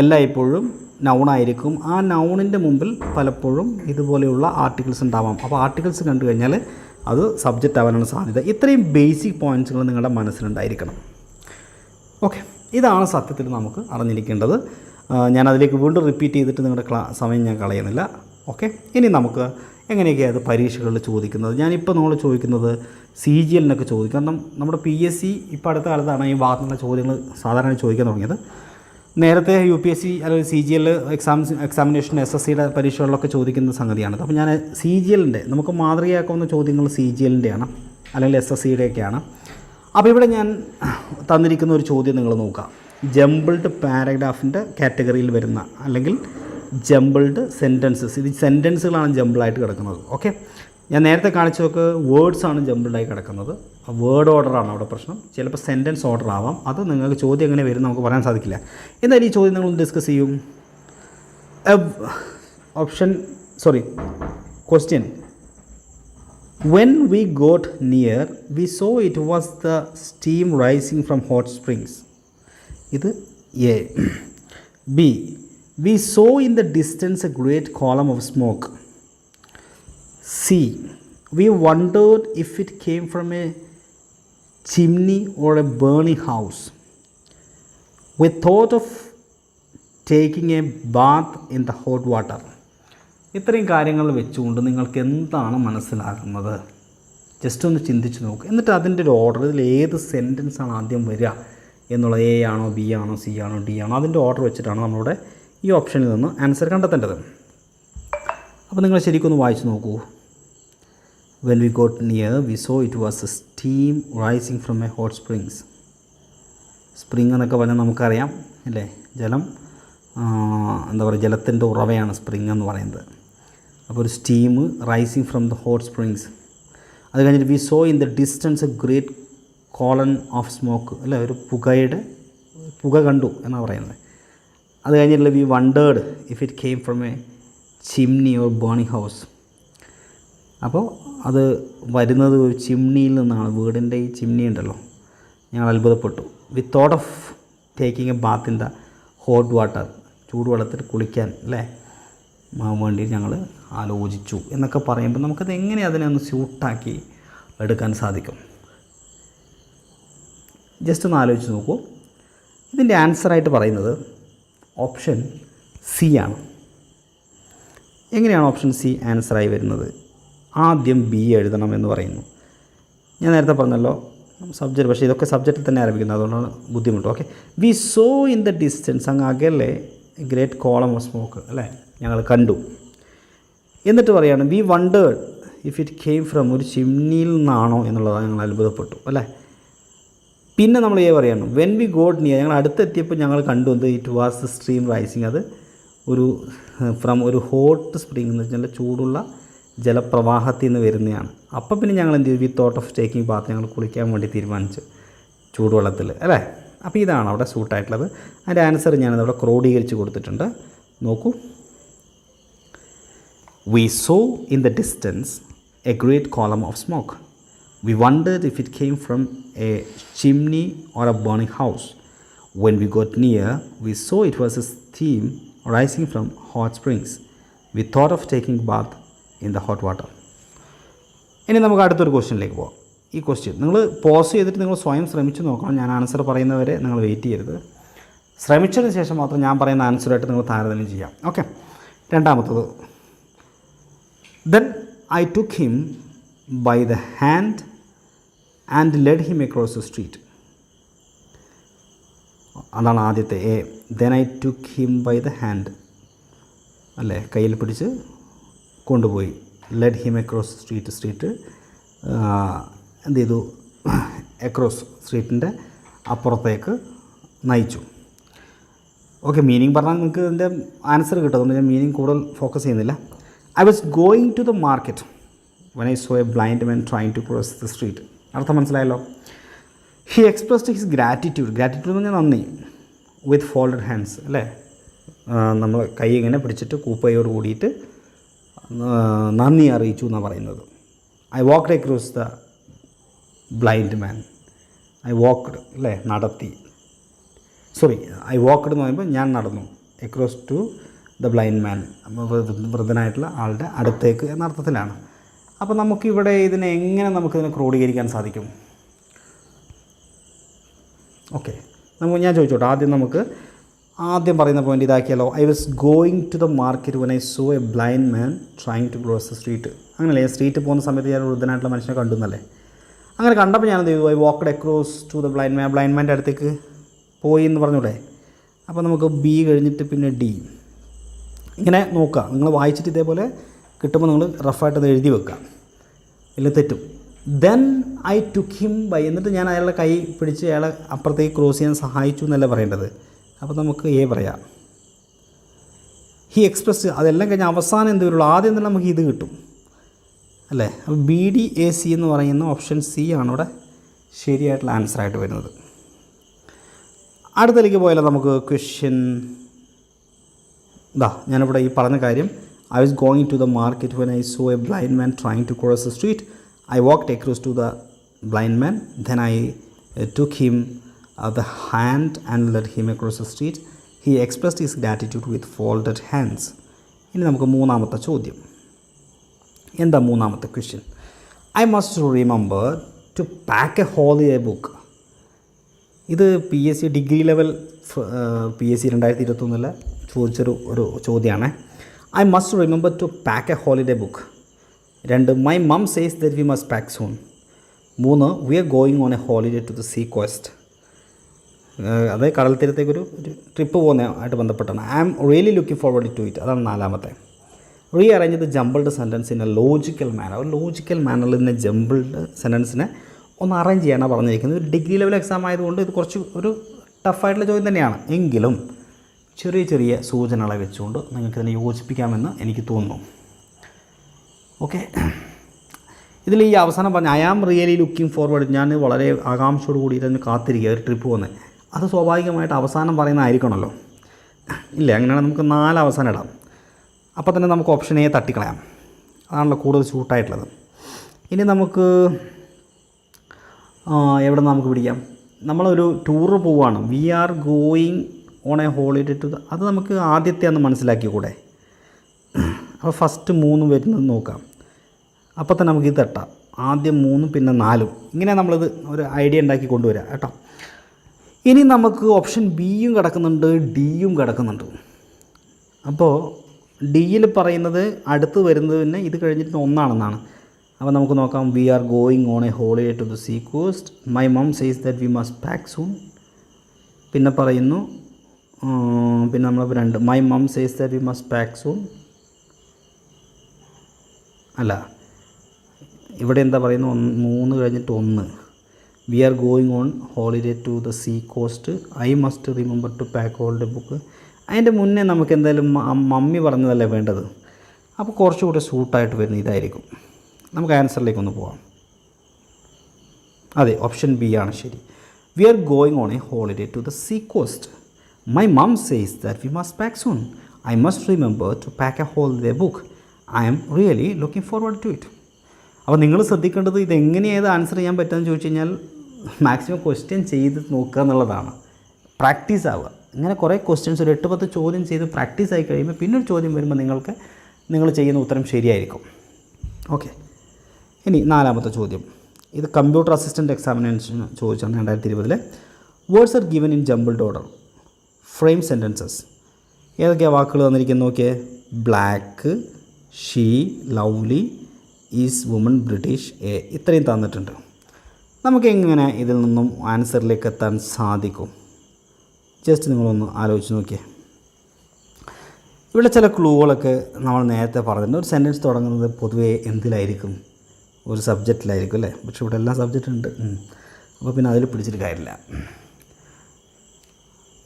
എല്ലായ്പ്പോഴും നൗണായിരിക്കും. ആ നൗണിൻ്റെ മുമ്പിൽ പലപ്പോഴും ഇതുപോലെയുള്ള ആർട്ടിക്കിൾസ് ഉണ്ടാവാം. അപ്പോൾ ആർട്ടിക്കിൾസ് കണ്ടു കഴിഞ്ഞാൽ അത് സബ്ജക്റ്റ് ആവാനാണ് സാധ്യത. ഇത്രയും ബേസിക് പോയിൻറ്റ്സുകൾ നിങ്ങളുടെ മനസ്സിലുണ്ടായിരിക്കണം. ഓക്കെ, ഇതാണ് സത്യത്തിൽ നമുക്ക് അറിഞ്ഞിരിക്കേണ്ടത്. ഞാനതിലേക്ക് വീണ്ടും റിപ്പീറ്റ് ചെയ്തിട്ട് നിങ്ങളുടെ സമയം ഞാൻ കളയുന്നില്ല. ഓക്കെ, ഇനി നമുക്ക് എങ്ങനെയൊക്കെയാണ് അത് പരീക്ഷകളിൽ ചോദിക്കുന്നത്. ഞാനിപ്പോൾ നമ്മൾ ചോദിക്കുന്നത് CGL ചോദിക്കും. കാരണം നമ്മുടെ PSC ഇപ്പോൾ അടുത്ത കാലത്താണ് ഈ ഭാഗത്തുള്ള ചോദ്യങ്ങൾ സാധാരണ ചോദിക്കാൻ തുടങ്ങിയത്. നേരത്തെ UPSC അല്ലെങ്കിൽ CGL എക്സാമിനേഷൻ SSCയുടെ പരീക്ഷകളിലൊക്കെ ചോദിക്കുന്ന സംഗതിയാണ്. അപ്പോൾ ഞാൻ CGLൻ്റെ നമുക്ക് മാതൃകയാക്കാവുന്ന ചോദ്യങ്ങൾ CGLൻ്റെയാണ് അല്ലെങ്കിൽ SSCയുടെയൊക്കെയാണ്. അപ്പോൾ ഇവിടെ ഞാൻ തന്നിരിക്കുന്ന ഒരു ചോദ്യം നിങ്ങൾ നോക്കുക. ജംബിൾഡ് പാരഗ്രാഫിൻ്റെ കാറ്റഗറിയിൽ വരുന്ന അല്ലെങ്കിൽ ജംബിൾഡ് സെൻറ്റൻസസ്. ഇത് സെൻറ്റൻസുകളാണ് ജംബിളായിട്ട് കിടക്കുന്നത്. ഓക്കെ, ഞാൻ നേരത്തെ കാണിച്ചതൊക്കെ വേർഡ്സാണ് ജംബിൾഡായി കിടക്കുന്നത്. വേർഡ് ഓർഡറാണ് അവിടെ പ്രശ്നം. ചിലപ്പോൾ സെൻറ്റൻസ് ഓർഡർ ആവാം. അത് നിങ്ങൾക്ക് ചോദ്യം എങ്ങനെ വരും നമുക്ക് പറയാൻ സാധിക്കില്ല. എന്തായാലും ഈ ചോദ്യം നിങ്ങൾ ഡിസ്കസ് ചെയ്യും. Question, when we got near we saw it was the steam rising from hot springs. ഇത് A. B. We saw in the distance a great column of smoke. C. We wondered if it came from a chimney or a burning house. We thought of taking a bath in the hot water. ഇത്രയും കാര്യങ്ങൾ വെച്ചുകൊണ്ട് നിങ്ങൾക്ക് എന്താണ് മനസ്സിലാകുന്നത്? Just ഒന്ന് ചിന്തിച്ച് നോക്കുക. എന്നിട്ട് അതിൻ്റെ ഒരു ഓർഡർ, ഇതിൽ ഏത് സെൻറ്റൻസാണ് ആദ്യം വരിക എന്നുള്ളത്, എ ആണോ ബി ആണോ സി ആണോ ഡി ആണോ, അതിൻ്റെ ഓർഡർ വെച്ചിട്ടാണ് നമ്മളുടെ ഈ ഓപ്ഷനിൽ നിന്ന് ആൻസർ കണ്ടെത്തേണ്ടത്. അപ്പോൾ നിങ്ങൾ ശരിക്കൊന്ന് വായിച്ച് നോക്കൂ. When we got near, we saw it was a steam rising from a hot springs. Spring എന്നൊക്കെ പറഞ്ഞാൽ നമുക്കറിയാം അല്ലേ, ജലം എന്താ പറയുക, ജലത്തിൻ്റെ ഉറവയാണ് സ്പ്രിങ് എന്ന് പറയുന്നത്. അപ്പോൾ ഒരു steam rising from the hot springs. അത് കഴിഞ്ഞിട്ട് we saw in the distance a great column of smoke, അല്ലേ, ഒരു പുക കണ്ടു എന്നാണ് പറയുന്നത്. അത് കഴിഞ്ഞിട്ടുള്ള we wondered if it came from a chimney or burning house. അപ്പോൾ അത് വരുന്നത് ഒരു ചിമ്നിയിൽ നിന്നാണ്, വീടിൻ്റെ ഈ ചിമ്നി ഉണ്ടല്ലോ. ഞങ്ങൾ അത്ഭുതപ്പെട്ടു. V thought of taking a bath in the hot water, ചൂടുവെള്ളത്തിൽ കുളിക്കാൻ അല്ലേ വേണ്ടി ഞങ്ങൾ ആലോചിച്ചു എന്നൊക്കെ പറയുമ്പോൾ നമുക്കത് എങ്ങനെ അതിനെ ഒന്ന് സ്യൂട്ടാക്കി എടുക്കാൻ സാധിക്കും? ജസ്റ്റ് ഒന്ന് ആലോചിച്ച് നോക്കൂ. ഇതിൻ്റെ ആൻസറായിട്ട് പറയുന്നത് ഓപ്ഷൻ സി ആണ്. എങ്ങനെയാണ് ഓപ്ഷൻ സി ആൻസറായി വരുന്നത്? ആദ്യം ബി എഴുതണം എന്ന് പറയുന്നു. ഞാൻ നേരത്തെ പറഞ്ഞല്ലോ സബ്ജക്റ്റ്, പക്ഷേ ഇതൊക്കെ സബ്ജക്റ്റിൽ തന്നെ ആരംഭിക്കുന്നത്, അതുകൊണ്ടാണ് ബുദ്ധിമുട്ട്. Okay, we saw in the distance, അങ്ങ് അകലെ ഗ്രേറ്റ് കോളം ഓഫ് സ്മോക്ക് അല്ലേ ഞങ്ങൾ കണ്ടു. എന്നിട്ട് പറയുകയാണ് we wondered if it came from, ഒരു ചിമ്നിയിൽ നിന്നാണോ എന്നുള്ളതാണ് ഞങ്ങൾ അത്ഭുതപ്പെട്ടു അല്ലേ. പിന്നെ നമ്മൾ പറയണം വെൻ വി ഗോട്ട് നിയർ, ഞങ്ങൾ അടുത്തെത്തിയപ്പോൾ ഞങ്ങൾ കണ്ടു എന്ത്, it was the stream rising, അത് ഒരു ഫ്രം ഒരു ഹോട്ട് സ്പ്രിങ് എന്ന് വെച്ചാൽ ചൂടുള്ള ജലപ്രവാഹത്തിൽ നിന്ന് വരുന്നതാണ്. അപ്പോൾ പിന്നെ ഞങ്ങൾ എന്ത് ചെയ്തു, we thought of taking bath, ഞങ്ങൾ കുളിക്കാൻ വേണ്ടി തീരുമാനിച്ചു ചൂടുവെള്ളത്തിൽ അല്ലേ. അപ്പോൾ ഇതാണ് അവിടെ സൂട്ടായിട്ടുള്ളത്. അതിൻ്റെ ആൻസർ ഞാനിതവിടെ ക്രോഡീകരിച്ച് കൊടുത്തിട്ടുണ്ട്, നോക്കൂ. We saw in the distance a great column of smoke. We wondered if it came from a chimney or a burning house. When we got near we saw it was a steam rising from hot springs. We thought of taking bath in the hot water. ഇനി നമുക്ക് അടുത്തൊരു ക്വസ്റ്റ്യനിലേക്ക് പോകാം. ഈ question നിങ്ങൾ pose ചെയ്തിട്ട് നിങ്ങൾ സ്വയം ശ്രമിച്ച് നോക്കണം. ഞാൻ ആൻസർ പറയുന്നവരെ നിങ്ങൾ വെയിറ്റ് ചെയ്യരുത്. ശ്രമിച്ചതിന് ശേഷം മാത്രം ഞാൻ പറയുന്ന ആൻസറായിട്ട് നിങ്ങൾ താരതമ്യം ചെയ്യാം. ഓക്കെ, രണ്ടാമത്തത്, then I took him by the hand and led him across the street. അതാണ് ആദ്യത്തെ A. Then I took him by the hand അല്ലേ, കയ്യിൽ പിടിച്ച് കൊണ്ടുപോയി. ലെഡ് ഹിം അക്രോസ് സ്ട്രീറ്റ് എന്ത് ചെയ്തു, അക്രോസ് സ്ട്രീറ്റിൻ്റെ അപ്പുറത്തേക്ക് നയിച്ചു. ഓക്കെ, മീനിങ് പറഞ്ഞാൽ നിങ്ങൾക്ക് ഇതിൻ്റെ ആൻസർ കിട്ടും, അതുകൊണ്ട് ഞാൻ മീനിങ് കൂടുതൽ ഫോക്കസ് ചെയ്യുന്നില്ല. I was going to the market when I saw a blind man trying to cross the street. അർത്ഥം മനസ്സിലായല്ലോ. ഹി എക്സ്പ്രസ്ഡ് ഹിസ് ഗ്രാറ്റിറ്റ്യൂഡ് എന്ന് പറഞ്ഞാൽ നന്ദി, വിത്ത് ഫോൾഡഡ് ഹാൻഡ്സ് അല്ലേ, നമ്മൾ കൈ ഇങ്ങനെ പിടിച്ചിട്ട് കൂപ്പയോട് കൂടിയിട്ട് നന്ദി അറിയിച്ചു എന്നാണ് പറയുന്നത്. I walked across the blind man. I walked അല്ലേ, നടത്തി. ഐ വാക്ക്ഡ് എന്ന് പറയുമ്പോൾ ഞാൻ നടന്നു. Across to the blind man, വൃദ്ധനായിട്ടുള്ള ആളുടെ അടുത്തേക്ക് എന്ന അർത്ഥത്തിലാണ്. അപ്പോൾ നമുക്കിവിടെ ഇതിനെ എങ്ങനെ നമുക്കിതിനെ ക്രോഡീകരിക്കാൻ സാധിക്കും? ഓക്കെ, ഞാൻ ചോദിച്ചോട്ടെ. ആദ്യം പറയുന്ന പോയിൻ്റ് ഇതാക്കിയാലോ. I was going to the market when I saw a blind man trying to cross the street. അങ്ങനല്ലേ, സ്ട്രീറ്റ് പോകുന്ന സമയത്ത് ഞാൻ വൃദ്ധനായിട്ടുള്ള മനുഷ്യനെ കണ്ടു എന്നല്ലേ. അങ്ങനെ കണ്ടപ്പോൾ ഞാൻ എന്ത് ചെയ്തു, I walked across to the blind മാൻ്റെ അടുത്തേക്ക് പോയി എന്ന് പറഞ്ഞൂടെ. അപ്പോൾ നമുക്ക് ബി കഴിഞ്ഞിട്ട് പിന്നെ ഡി ഇങ്ങനെ നോക്കുക. നിങ്ങൾ വായിച്ചിട്ട് ഇതേപോലെ കിട്ടുമ്പോൾ നിങ്ങൾ റഫായിട്ടത് എഴുതി വെക്കുക, ഇല്ല തെറ്റും. Then I took him by, എന്നിട്ട് ഞാൻ അയാളുടെ കൈ പിടിച്ച് അയാളെ അപ്പുറത്തേക്ക് ക്രോസ് ചെയ്യാൻ സഹായിച്ചു എന്നല്ല പറയേണ്ടത്. അപ്പോൾ നമുക്ക് എ പറയാം. ഹി എക്സ്പ്രസ്, അതെല്ലാം കഴിഞ്ഞ് അവസാനം എന്ത് വരുള്ളൂ, ആദ്യം തന്നെ നമുക്ക് ഇത് കിട്ടും അല്ലേ. അപ്പോൾ ബി ഡി എ സി എന്ന് പറയുന്ന ഓപ്ഷൻ സി ആണ് ഇവിടെ ശരിയായിട്ടുള്ള ആൻസറായിട്ട് വരുന്നത്. അടുത്തേക്ക് പോയാലോ നമുക്ക് ക്വസ്റ്റ്യൻ. ഞാനിവിടെ ഈ പറഞ്ഞ കാര്യം, I was going to the market when I saw a blind man trying to cross the street. I walked across to the blind man. Then I took him the hand and led him across the street. He expressed his gratitude with folded hands. ഇനി നമുക്ക് മൂന്നാമത്തെ ചോദ്യം. എന്താ മൂന്നാമത്തെ question? I must remember to pack a holiday book. ഇത് PSC degree level PSC 2021 ചോദിച്ചൊരു ചോദ്യമാണ്. I must remember to pack a holiday book. 2, my mum says that we must pack soon. 3, we are going on a holiday to the sea coast. അത് കടൽ തീരത്തേക്കൊരു trip പോകുന്നതായിട്ട് ബന്ധപ്പെട്ടാണ്. I am really looking forward to it. അതാണ് 4. Rearrange the jumbled sentence in A logical manner. ഒരു logical മാനറിൽ തന്നെ jumbled സെൻറ്റൻസിനെ ഒന്ന് അറേഞ്ച് ചെയ്യാനാണ് പറഞ്ഞിരിക്കുന്നത്. ഒരു ഡിഗ്രി ലെവൽ എക്സാം ആയതുകൊണ്ട് ഇത് കുറച്ച് ഒരു ടഫായിട്ടുള്ള ചോദ്യം തന്നെയാണ്. എങ്കിലും ചെറിയ ചെറിയ സൂചനകളെ വെച്ചുകൊണ്ട് നിങ്ങൾക്കിതിനെ യോജിപ്പിക്കാമെന്ന് എനിക്ക് തോന്നുന്നു. ഓക്കെ, ഇതിൽ ഈ അവസാനം പറഞ്ഞ I am really looking forward, ഞാൻ വളരെ ആകാംക്ഷയോട് കൂടി ഇതിന് കാത്തിരിക്കുക ഒരു ട്രിപ്പ് പോകുന്നത്. അത് സ്വാഭാവികമായിട്ട് അവസാനം പറയുന്നതായിരിക്കണമല്ലോ. ഇല്ല, അങ്ങനെയാണെങ്കിൽ നമുക്ക് 4 അവസാനം ഇടാം. അപ്പോൾ തന്നെ നമുക്ക് ഓപ്ഷൻ എ തട്ടിക്കളയാം. അതാണല്ലോ കൂടുതൽ സൂട്ടായിട്ടുള്ളത്. ഇനി നമുക്ക് എവിടെ നിന്ന് നമുക്ക് പിടിക്കാം? നമ്മളൊരു ടൂറ് പോവുകയാണ്. We are going on a holiday to അത് നമുക്ക് ആദ്യത്തെ ഒന്ന് മനസ്സിലാക്കിക്കൂടെ? അപ്പോൾ ഫസ്റ്റ് 3 വരുന്നത് നോക്കാം. അപ്പോൾ തന്നെ നമുക്ക് ഇത് തട്ടാം. ആദ്യം 3 പിന്നെ 4. ഇങ്ങനെ നമ്മളിത് ഒരു ഐഡിയ ഉണ്ടാക്കി കൊണ്ടുവരാം കേട്ടോ. ഇനി നമുക്ക് ഓപ്ഷൻ ബിയും കിടക്കുന്നുണ്ട്, ഡിയും കിടക്കുന്നുണ്ട്. അപ്പോൾ ഡിയിൽ പറയുന്നത് അടുത്ത് വരുന്നത് പിന്നെ ഇത് കഴിഞ്ഞിട്ട് 1 അപ്പോൾ നമുക്ക് നോക്കാം. We are going on a holiday to the sea coast. My mum says that we must pack soon. പിന്നെ പറയുന്നു, പിന്നെ നമ്മൾ 2, my mum says that we must pack soon. അല്ല, ഇവിടെ എന്താ പറയുന്നു? 3 കഴിഞ്ഞിട്ട് 1. We are going on holiday to the sea coast. I must remember to pack holiday book. അതിൻ്റെ മുന്നേ നമുക്ക് എന്തായാലും മമ്മി പറഞ്ഞതല്ലേ വേണ്ടത്. അപ്പോൾ കുറച്ചുകൂടെ സൂട്ടായിട്ട് വരുന്ന ഇതായിരിക്കും. നമുക്ക് ആൻസറിലേക്ക് ഒന്ന് പോകാം. അതെ, ഓപ്ഷൻ ബി ആണ് ശരി. We are going on a holiday to the sea coast. My mum says that we must pack soon. I must remember to pack a holiday book. I am really looking forward to it. അപ്പോൾ നിങ്ങൾ ശ്രദ്ധിക്കേണ്ടത് ഇതെങ്ങനെയാണ് answer ചെയ്യാൻ പറ്റുമെന്ന് ചോദിച്ചു കഴിഞ്ഞാൽ maximum question ചെയ്ത് നോക്കുക എന്നുള്ളതാണ്. പ്രാക്ടീസ് ആവുക. ഇങ്ങനെ കുറേ ക്വസ്റ്റ്യൻസ് ഒരു 8-10 ചോദ്യം ചെയ്ത് പ്രാക്ടീസ് ആയി കഴിയുമ്പോൾ പിന്നെ ഒരു ചോദ്യം വരുമ്പോൾ നിങ്ങൾ ചെയ്യുന്ന ഉത്തരം ശരിയായിരിക്കും. ഓക്കെ, ഇനി 4ാമത്തെ ചോദ്യം. ഇത് കമ്പ്യൂട്ടർ അസിസ്റ്റൻറ്റ് എക്സാമിനേഷന് ചോദിച്ചാണ് 2020. Words are given in jumbled order. Frame sentences. ഏതൊക്കെയാണ് വാക്കുകൾ തന്നിരിക്കുന്നത് നോക്കിയേ? Black, she, lovely, is woman, British, a. ഇത്രയും തന്നിട്ടുണ്ട്. നമുക്ക് എങ്ങനെ ഇതിൽ നിന്നും ആൻസറിലേക്ക് എത്താൻ സാധിക്കും? ജസ്റ്റ് നിങ്ങളൊന്ന് ആലോചിച്ച് നോക്കിയേ. ഇവിടെ ചില ക്ലൂകളൊക്കെ നമ്മൾ നേരത്തെ പറഞ്ഞിട്ടുണ്ട്. ഒരു സെൻറ്റൻസ് തുടങ്ങുന്നത് പൊതുവേ എന്തിലായിരിക്കും? ഒരു സബ്ജക്റ്റിലായിരിക്കും അല്ലേ? പക്ഷെ ഇവിടെ എല്ലാ സബ്ജക്റ്റ് ഉണ്ട്. അപ്പോൾ പിന്നെ അതിൽ പിടിച്ചിട്ട് കാര്യമില്ല.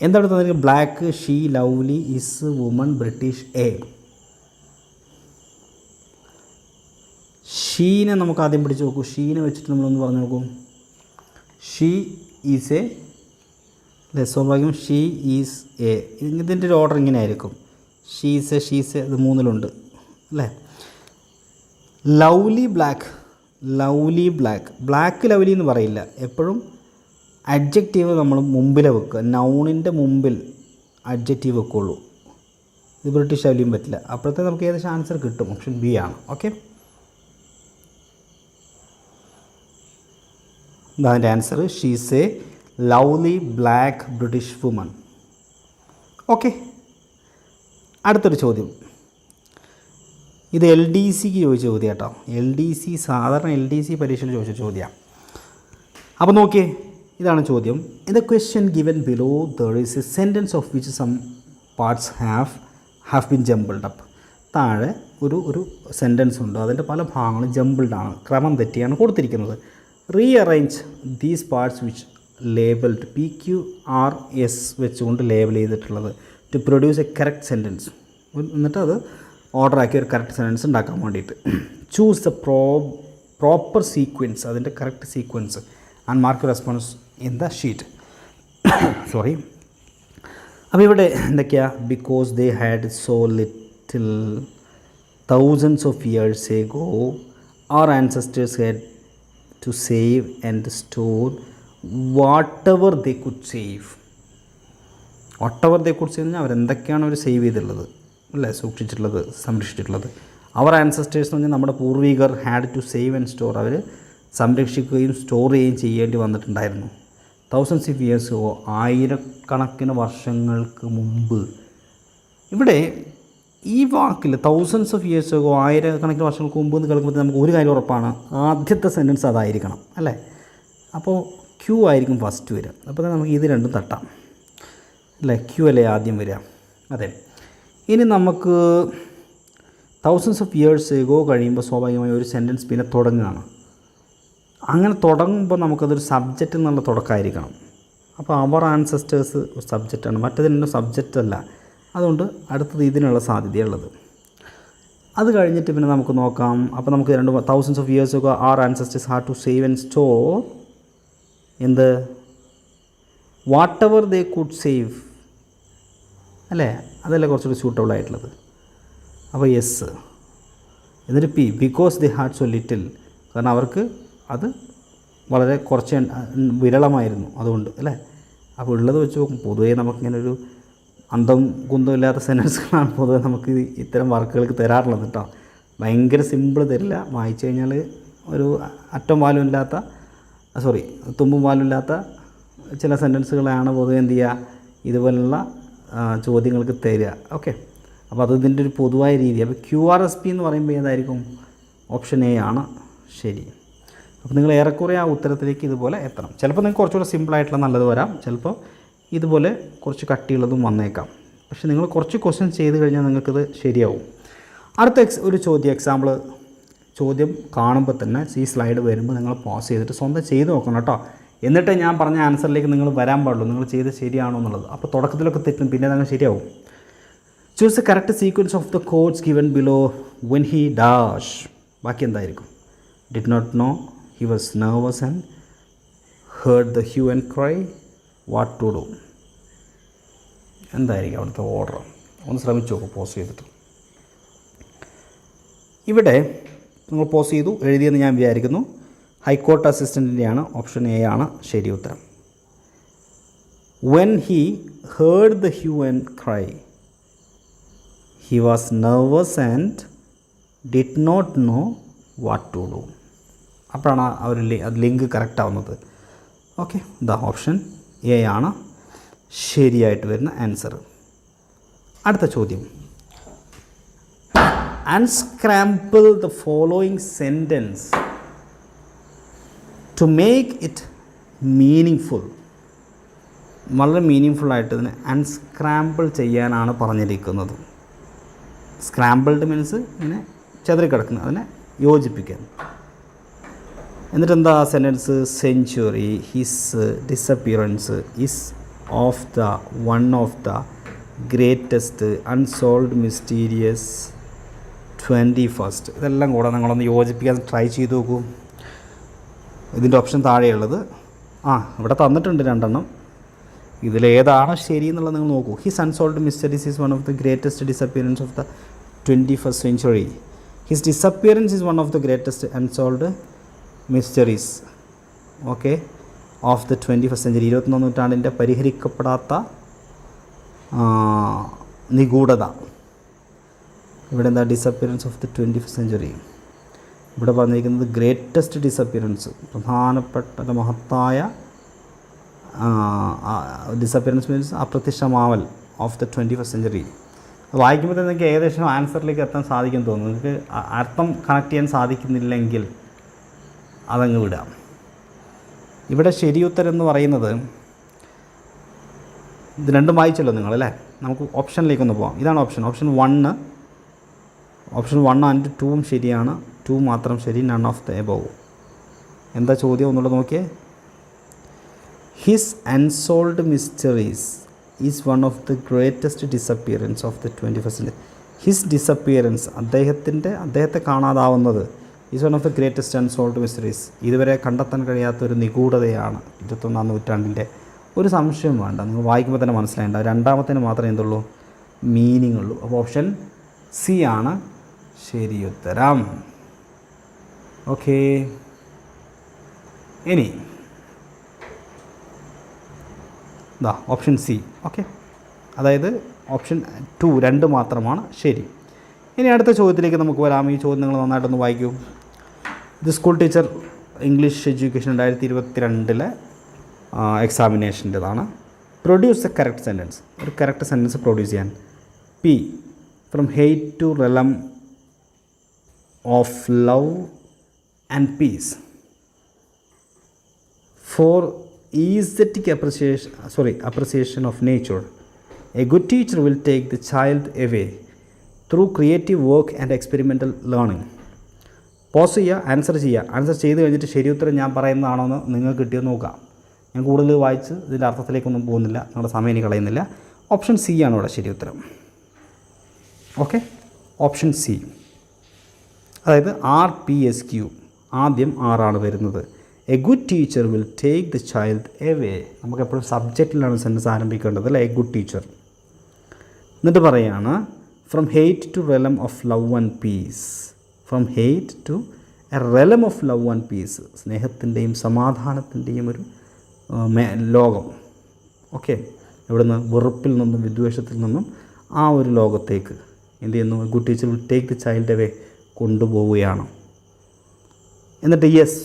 എന്താണ് തന്നിരിക്കുന്നത്? Black, she, lovely, is woman, British, a. ഷീനെ നമുക്ക് ആദ്യം പിടിച്ച് നോക്കൂ. ഷീനെ വെച്ചിട്ട് നമ്മളൊന്ന് പറഞ്ഞു നോക്കും. ഷീ ഈസ് എ അല്ലേ? സ്വാഭാവികം ഷീ ഈസ് എ. ഇതിൻ്റെ ഒരു ഓർഡർ ഇങ്ങനെ ആയിരിക്കും. ഷീസ് എ ഇത് 3 അല്ലേ? Lovely, black. ബ്ലാക്ക് ലവ്ലി എന്ന് പറയില്ല. എപ്പോഴും അഡ്ജക്റ്റീവ് നമ്മൾ മുമ്പിൽ വെക്കുക. നൗണിൻ്റെ മുമ്പിൽ അഡ്ജക്റ്റീവ് വെക്കുള്ളൂ. ഇത് ബ്രിട്ടീഷ് ലവ്ലിയും പറ്റില്ല. അപ്പോഴത്തെ നമുക്ക് ഏകദേശം ആൻസർ കിട്ടും. ഓപ്ഷൻ ബി ആണ്. ഓക്കെ, അതിൻ്റെ answer she's A lovely black British woman. Okay, അടുത്തൊരു ചോദ്യം. ഇത് LDCക്ക് ചോദിച്ച ചോദ്യം കേട്ടോ. സാധാരണ LDC പരീക്ഷയിൽ ചോദിച്ച ചോദ്യമാണ്. അപ്പോൾ നോക്കിയേ, ഇതാണ് ചോദ്യം. In the question given below there is a sentence of which some parts have been jumbled up. താഴെ ഒരു സെൻറ്റൻസ് ഉണ്ട്. അതിൻ്റെ പല ഭാഗങ്ങളും ജംബിൾഡാണ്, ക്രമം തെറ്റിയാണ് കൊടുത്തിരിക്കുന്നത്. Rearrange these parts which labelled PQRS വെച്ചുകൊണ്ട് ലേബിൾ ചെയ്തിട്ടുള്ളത് to produce a correct sentence. എന്നിട്ട് അത് ഓർഡറാക്കി ഒരു കറക്റ്റ് സെൻറ്റൻസ് ഉണ്ടാക്കാൻ വേണ്ടിയിട്ട്. ചൂസ് ദ പ്രോപ്പർ സീക്വൻസ്, അതിൻ്റെ correct sequence and mark response in the sheet. Sorry. അപ്പോൾ ഇവിടെ എന്തൊക്കെയാണ്? Because they had so little thousands of years ago our ancestors had to save and store whatever they could save. പറഞ്ഞാൽ അവരെന്തൊക്കെയാണ് അവർ save ചെയ്തിട്ടുള്ളത് അല്ലേ, സൂക്ഷിച്ചിട്ടുള്ളത്, സംരക്ഷിച്ചിട്ടുള്ളത്. അവർ ancestors എന്ന് പറഞ്ഞാൽ നമ്മുടെ പൂർവികർ had to save and store. അവർ സംരക്ഷിക്കുകയും സ്റ്റോർ ചെയ്യുകയും ചെയ്യേണ്ടി വന്നിട്ടുണ്ടായിരുന്നു. തൗസൻഡ്സ് ഓഫ് ഇയേഴ്സ് ആയിരക്കണക്കിന് വർഷങ്ങൾക്ക് മുമ്പ്. ഇവിടെ ഈ വാക്കിൽ തൗസൻഡ്സ് ഓഫ് ഇയേഴ്സ് ആകോ, ആയിരക്കണക്കിന് വർഷങ്ങൾക്ക് മുമ്പ് എന്ന് കേൾക്കുമ്പോൾ നമുക്ക് ഒരു കാര്യം ഉറപ്പാണ്, ആദ്യത്തെ സെൻറ്റൻസ് അതായിരിക്കണം അല്ലേ. അപ്പോൾ ക്യൂ ആയിരിക്കും ഫസ്റ്റ് വരിക. അപ്പോൾ നമുക്ക് ഇത് രണ്ടും തട്ടാം അല്ലേ. ക്യൂ അല്ലേ ആദ്യം വരിക. അതെ. ഇനി നമുക്ക് തൗസൻഡ്സ് ഓഫ് ഇയേഴ്സ് എഗോ കഴിയുമ്പോൾ സ്വാഭാവികമായി ഒരു സെൻറ്റൻസ് പിന്നെ തുടങ്ങുകയാണ്. അങ്ങനെ തുടങ്ങുമ്പോൾ നമുക്കതൊരു സബ്ജക്റ്റ് എന്നുള്ള തുടക്കമായിരിക്കണം. അപ്പോൾ അവർ ആൻസസ്റ്റേഴ്സ് ഒരു സബ്ജക്റ്റാണ്, മറ്റേതിനൊന്നും സബ്ജക്റ്റ് അല്ല. അതുകൊണ്ട് അടുത്തത് ഇതിനുള്ള സാധ്യതയുള്ളത്. അത് കഴിഞ്ഞിട്ട് പിന്നെ നമുക്ക് നോക്കാം. അപ്പോൾ നമുക്ക് തൗസൻഡ്സ് ഓഫ് ഇയേഴ്സ് ഒക്കെ our ancestors had to save and store എന്ത് whatever they could save അല്ലേ. അതല്ലേ കുറച്ചുകൂടി സ്യൂട്ടബിൾ ആയിട്ടുള്ളത്. അപ്പോൾ യെസ്. എന്നിട്ട് P because they had so little, കാരണം അവർക്ക് അത് വളരെ കുറച്ച് വിരളമായിരുന്നു അതുകൊണ്ട് അല്ലേ. അപ്പോൾ ഉള്ളത് വെച്ച് നോക്കും പൊതുവേ നമുക്കിങ്ങനെ ഒരു അന്തം കുന്തം ഇല്ലാത്ത സെൻറ്റൻസുകളാണ് പൊതുവെ നമുക്ക് ഇത്തരം വർക്കുകൾക്ക് തരാറുള്ളത് കേട്ടോ. ഭയങ്കര സിമ്പിൾ തരില്ല. വായിച്ചു കഴിഞ്ഞാൽ ഒരു അറ്റം വാലും ഇല്ലാത്ത തുമ്പും വാലും ഇല്ലാത്ത ചില സെൻറ്റൻസുകളാണ് പൊതുവെ എന്ത് ചെയ്യുക ഇതുപോലുള്ള ചോദ്യങ്ങൾക്ക് തരിക. ഓക്കെ. അപ്പോൾ അത് ഇതിൻ്റെ ഒരു പൊതുവായ രീതി. അപ്പോൾ QRSP എന്ന് പറയുമ്പോൾ ഏതായിരിക്കും? ഓപ്ഷൻ എ ആണ് ശരി. അപ്പോൾ നിങ്ങൾ ഏറെക്കുറെ ആ ഉത്തരത്തിലേക്ക് ഇതുപോലെ എത്തണം. ചിലപ്പോൾ നിങ്ങൾക്ക് കുറച്ചുകൂടെ സിമ്പിളായിട്ടുള്ള നല്ലത് വരാം, ചിലപ്പോൾ ഇതുപോലെ കുറച്ച് കട്ടിയുള്ളതും വന്നേക്കാം. പക്ഷേ നിങ്ങൾ കുറച്ച് ക്വസ്റ്റ്യൻ ചെയ്ത് കഴിഞ്ഞാൽ നിങ്ങൾക്കിത് ശരിയാവും. അടുത്ത ഒരു എക്സാമ്പിൾ ചോദ്യം കാണുമ്പോൾ തന്നെ ഈ സ്ലൈഡ് വരുമ്പോൾ നിങ്ങൾ പോസ് ചെയ്തിട്ട് സ്വന്തം ചെയ്ത് നോക്കണം കേട്ടോ. എന്നിട്ട് ഞാൻ പറഞ്ഞ ആൻസറിലേക്ക് നിങ്ങൾ വരാൻ പാടുള്ളൂ, നിങ്ങൾ ചെയ്ത് ശരിയാണോ എന്നുള്ളത്. അപ്പോൾ തുടക്കത്തിലൊക്കെ തെറ്റും, പിന്നെ അതങ്ങ് ശരിയാവും. Choose the correct sequence of the codes given below when he dash. ബാക്കി എന്തായിരിക്കും? Did not know, he was nervous and heard the hue and cry, what to do. എന്തായിരിക്കും അവിടുത്തെ ഓർഡർ? ഒന്ന് ശ്രമിച്ചു നോക്കും പോസ് ചെയ്തിട്ട്. ഇവിടെ നിങ്ങൾ പോസ് ചെയ്തു, എഴുതിയെന്ന് ഞാൻ വിചാരിക്കുന്നു. ഹൈക്കോർട്ട് അസിസ്റ്റൻറ്റിൻ്റെയാണ്, ഓപ്ഷൻ എ ആണ് ശരി ഉത്തരം. When he heard the hue and cry, he was nervous and did not know what to do. അപ്പോഴാണ് ആ ഒരു ലിങ്ക് കറക്റ്റ് ആവുന്നത്. ഓക്കെ, ദ ഓപ്ഷൻ എ ആണ് ശരിയായിട്ട് വരുന്ന ആൻസർ. അടുത്ത ചോദ്യം, unscramble the following sentence to make it meaning വളരെ മീനിങ് ഫുള്ളായിട്ട് ഇതിനെ അൺസ്ക്രാമ്പിൾ ചെയ്യാനാണ് പറഞ്ഞിരിക്കുന്നത്. സ്ക്രാമ്പിൾഡ് മീൻസ് ഇങ്ങനെ ചെതറിക്കിടക്കുന്നത്, അതിനെ യോജിപ്പിക്കാൻ. എന്നിട്ട് എന്താ sentence? Century his disappearance is of the one of the greatest unsolved mysterious 21st. ഇതെല്ലാം കൂടെ നിങ്ങളൊന്ന് യോജിപ്പിക്കാൻ ട്രൈ ചെയ്ത് നോക്കൂ. ഇതിൻ്റെ ഓപ്ഷൻ താഴെയുള്ളത് ഇവിടെ തന്നിട്ടുണ്ട് 2 എണ്ണം. ഇതിലേതാണ് ശരി എന്നുള്ളത് നിങ്ങൾ നോക്കൂ. His unsolved mysteries is one of the greatest disappearance of the 21st century. His disappearance is one of the greatest unsolved mysteries of the 21st century. 21ാം നൂറ്റാണ്ടിൻ്റെ പരിഹരിക്കപ്പെടാത്ത നിഗൂഢത. ഇവിടെ എന്താ? Disappearance of the 21st century. ഇവിടെ പറഞ്ഞിരിക്കുന്നത് greatest disappearance, പ്രധാനപ്പെട്ട മഹത്തായ ഡിസപ്പിയറൻസ് മീൻസ് അപ്രത്യക്ഷമാവൽ ഓഫ് ദ 21st century. വായിക്കുമ്പോൾ തന്നെ നിങ്ങൾക്ക് ഏകദേശം ആൻസറിലേക്ക് എത്താൻ സാധിക്കും തോന്നുന്നു. നിങ്ങൾക്ക് അർത്ഥം കണക്ട് ചെയ്യാൻ സാധിക്കുന്നില്ലെങ്കിൽ അതങ്ങ് വിടാം. ഇവിടെ ശരിയുത്തരം എന്ന് പറയുന്നത് ഇത് രണ്ടും വായിച്ചല്ലോ നിങ്ങളല്ലേ. നമുക്ക് ഓപ്ഷനിലേക്കൊന്ന് പോകാം. ഇതാണ് ഓപ്ഷൻ 1. ഓപ്ഷൻ 1 ആൻഡ് 2 ശരിയാണ്. 2 മാത്രം ശരി, നൺ ഓഫ് ദ എബോവ്. എന്താ ചോദ്യം ഒന്നുകൂടെ നോക്കിയേ. His unsolved mysteries is one of the greatest disappearance of the 21st century. His disappearance, അദ്ദേഹത്തെ കാണാതാവുന്നത്, is one of the greatest unsolved mysteries, ഇതുവരെ കണ്ടെത്താൻ കഴിയാത്തൊരു നിഗൂഢതയാണ് 21ാം നൂറ്റാണ്ടിൻ്റെ. ഒരു സംശയം വേണ്ട, നിങ്ങൾ വായിക്കുമ്പോൾ തന്നെ മനസ്സിലായിട്ടുണ്ട്. 2ാമത്തേന് മാത്രമേ എന്തുള്ളൂ? മീനിങ് ഉള്ളൂ. അപ്പോൾ ഓപ്ഷൻ സി ആണ് ശരിയുത്തരം. ഓക്കേ, ഇനി ഓപ്ഷൻ സി. ഓക്കെ, അതായത് ഓപ്ഷൻ 2 2 മാത്രമാണ് ശരി. ഇനി അടുത്ത ചോദ്യത്തിലേക്ക് നമുക്ക് വരാം. ഈ ചോദ്യം നിങ്ങൾ നന്നായിട്ടൊന്ന് വായിക്കൂ. ഇത് സ്കൂൾ ടീച്ചർ ഇംഗ്ലീഷ് എഡ്യൂക്കേഷൻ 2022 എക്സാമിനേഷൻ്റെതാണ്. Produce a correct sentence. ഒരു കറക്റ്റ് സെൻറ്റൻസ് പ്രൊഡ്യൂസ് ചെയ്യാൻ. P from hate to realm of love and peace. For aesthetic appreciation of nature, a good teacher will take the child away through creative work and experimental learning. Pause ചെയ്യുക, answer ചെയ്ത് കഴിഞ്ഞിട്ട് ശരി ഉത്തരം ഞാൻ പറയുന്നതാണോ എന്ന് നിങ്ങൾക്ക് കിട്ടിയെന്ന് നോക്കാം. ഞാൻ കൂടുതൽ വായിച്ച് ഇതിൻ്റെ അർത്ഥത്തിലേക്കൊന്നും പോകുന്നില്ല, നിങ്ങളുടെ സമയം ഇനി കളയുന്നില്ല. ഓപ്ഷൻ സി ആണ് ഇവിടെ ശരി ഉത്തരം. ഓക്കെ, ഓപ്ഷൻ സി, അതായത് RPSQ ആദ്യം ആറാണ് വരുന്നത്. A good teacher will take the child away. നമുക്കെപ്പോഴും സബ്ജക്റ്റിലാണ് സെൻറ്റൻസ് ആരംഭിക്കേണ്ടത് അല്ലേ, എ ഗുഡ് ടീച്ചർ. എന്നിട്ട് പറയുകയാണ് from hate to realm of love and peace. From hate to a realm of love and peace, സ്നേഹത്തിൻ്റെയും സമാധാനത്തിൻ്റെയും ഒരു ലോകം. ഓക്കെ, ഇവിടുന്ന് വെറുപ്പിൽ നിന്നും വിദ്വേഷത്തിൽ നിന്നും ആ ഒരു ലോകത്തേക്ക് എന്ത് ചെയ്യുന്നു, good teacher will take the child away, കൊണ്ടുപോവുകയാണ്. എന്നിട്ട് yes,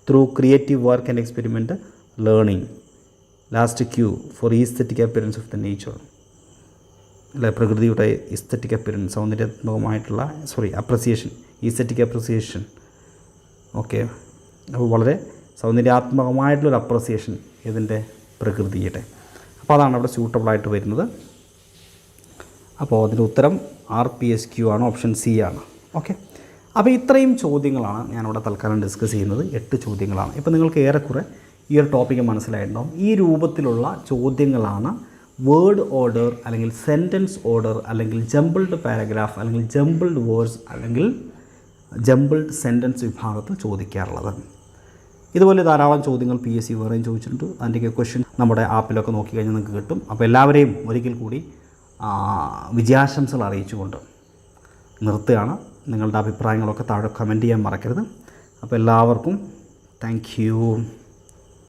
through creative work and experiment learning. Last Q for aesthetic appearance of the nature, അല്ലെ, പ്രകൃതിയുടെ ഈസ്തെറ്റിക് അപ്പിയറൻസ്, സൗന്ദര്യാത്മകമായിട്ടുള്ള അപ്രിസിയേഷൻ, ഈസ്തെറ്റിക് അപ്രിസിയേഷൻ. ഓക്കെ, അപ്പോൾ വളരെ സൗന്ദര്യാത്മകമായിട്ടുള്ളൊരു അപ്രിസിയേഷൻ ഇതിൻ്റെ പ്രകൃതിയുടെ. അപ്പോൾ അതാണ് അവിടെ സ്യൂട്ടബിളായിട്ട് വരുന്നത്. അപ്പോൾ അതിൻ്റെ ഉത്തരം RPSQ ആണ്, ഓപ്ഷൻ സി ആണ്. ഓക്കെ, അപ്പോൾ ഇത്രയും ചോദ്യങ്ങളാണ് ഞാനിവിടെ തൽക്കാലം ഡിസ്കസ് ചെയ്യുന്നത്. 8 ചോദ്യങ്ങളാണ്. ഇപ്പോൾ നിങ്ങൾക്ക് ഏറെക്കുറെ ഈ ഒരു ടോപ്പിക്ക് മനസ്സിലായിട്ടുണ്ടാവും. ഈ രൂപത്തിലുള്ള ചോദ്യങ്ങളാണ് വേർഡ് ഓർഡർ അല്ലെങ്കിൽ സെൻറ്റൻസ് ഓർഡർ അല്ലെങ്കിൽ ജംബിൾഡ് പാരഗ്രാഫ് അല്ലെങ്കിൽ ജംബിൾഡ് വേർഡ്സ് അല്ലെങ്കിൽ ജംബിൾഡ് സെൻറ്റൻസ് വിഭാഗത്തിൽ ചോദിക്കാറുള്ളത്. ഇതുപോലെ ധാരാളം ചോദ്യങ്ങൾ PSC വേറെയും ചോദിച്ചിട്ടുണ്ട്. അതിൻ്റെയൊക്കെ ക്വസ്റ്റ്യൻ നമ്മുടെ ആപ്പിലൊക്കെ നോക്കിക്കഴിഞ്ഞാൽ നിങ്ങൾക്ക് കിട്ടും. അപ്പോൾ എല്ലാവരെയും ഒരിക്കൽ കൂടി വിജയാശംസകൾ അറിയിച്ചുകൊണ്ട് നിർത്തുകയാണ്. നിങ്ങളുടെ അഭിപ്രായങ്ങളൊക്കെ താഴെ കമൻറ്റ് ചെയ്യാൻ മറക്കരുത്. അപ്പോൾ എല്ലാവർക്കും താങ്ക് യു.